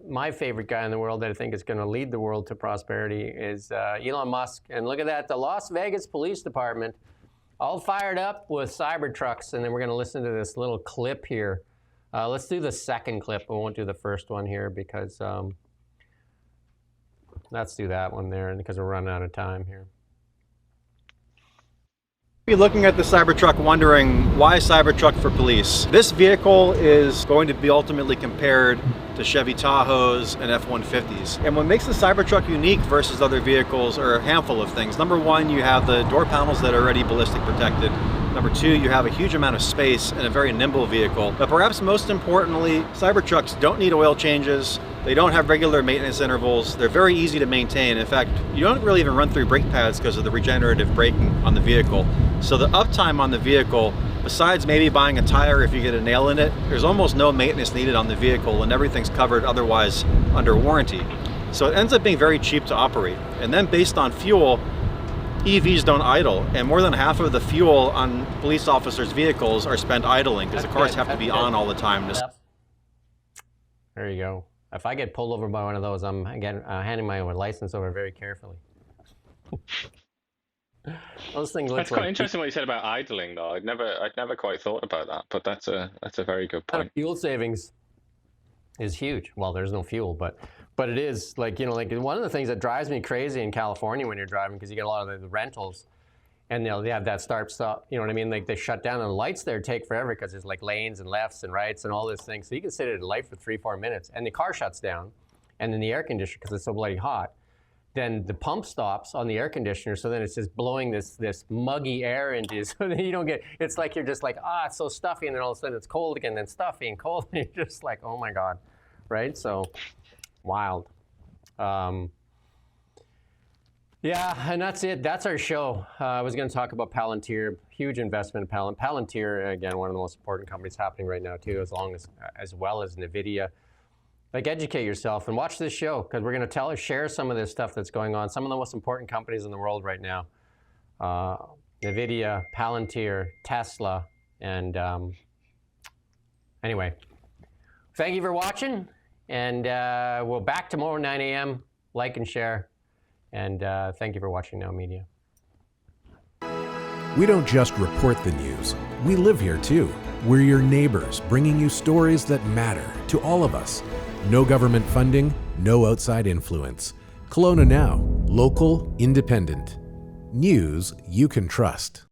My favorite guy in the world that I think is going to lead the world to prosperity is Elon Musk. And look at that, the Las Vegas Police Department, all fired up with Cybertrucks. And then we're going to listen to this little clip here. Let's do the second clip. We won't do the first one here because let's do that one there, because we're running out of time here. Be looking at the Cybertruck wondering why Cybertruck for police. This vehicle is going to be ultimately compared to Chevy Tahoes and F-150s. And what makes the Cybertruck unique versus other vehicles are a handful of things. Number one, you have the door panels that are already ballistic protected. Number two, you have a huge amount of space and a very nimble vehicle. But perhaps most importantly, Cybertrucks don't need oil changes. They don't have regular maintenance intervals. They're very easy to maintain. In fact, you don't really even run through brake pads because of the regenerative braking on the vehicle. So the uptime on the vehicle, besides maybe buying a tire if you get a nail in it, there's almost no maintenance needed on the vehicle and everything's covered otherwise under warranty. So it ends up being very cheap to operate. And then based on fuel, EVs don't idle, and more than half of the fuel on police officers' vehicles are spent idling because the cars have to be on all the time. There you go. If I get pulled over by one of those, I'm again handing my license over very carefully. Those things look That's quite interesting what you said about idling, though. I'd never quite thought about that, but that's a very good point. Fuel savings is huge. Well, there's no fuel, but it is like, you know, like one of the things that drives me crazy in California when you're driving, because you get a lot of the rentals, and they have that start-stop, you know what I mean? Like they shut down, and the lights there take forever because there's like lanes and lefts and rights and all this thing. So you can sit at a light for 3-4 minutes, and the car shuts down, and then the air conditioner, because it's so bloody hot, then the pump stops on the air conditioner, so then it's just blowing this muggy air into you, so then you don't get, it's like you're just like, it's so stuffy, and then all of a sudden it's cold again, then stuffy and cold, and you're just like, oh my God, right? So, wild. Yeah, and that's it. That's our show. I was going to talk about Palantir, huge investment in Palantir, again, one of the most important companies happening right now too, as well as NVIDIA. Like, educate yourself and watch this show, because we're going to share some of this stuff that's going on. Some of the most important companies in the world right now. NVIDIA, Palantir, Tesla, and anyway. Thank you for watching, and we'll back tomorrow 9 a.m. Like and share. And thank you for watching Now Media. We don't just report the news. We live here too. We're your neighbors, bringing you stories that matter to all of us. No government funding, no outside influence. Kelowna Now, local, independent. News you can trust.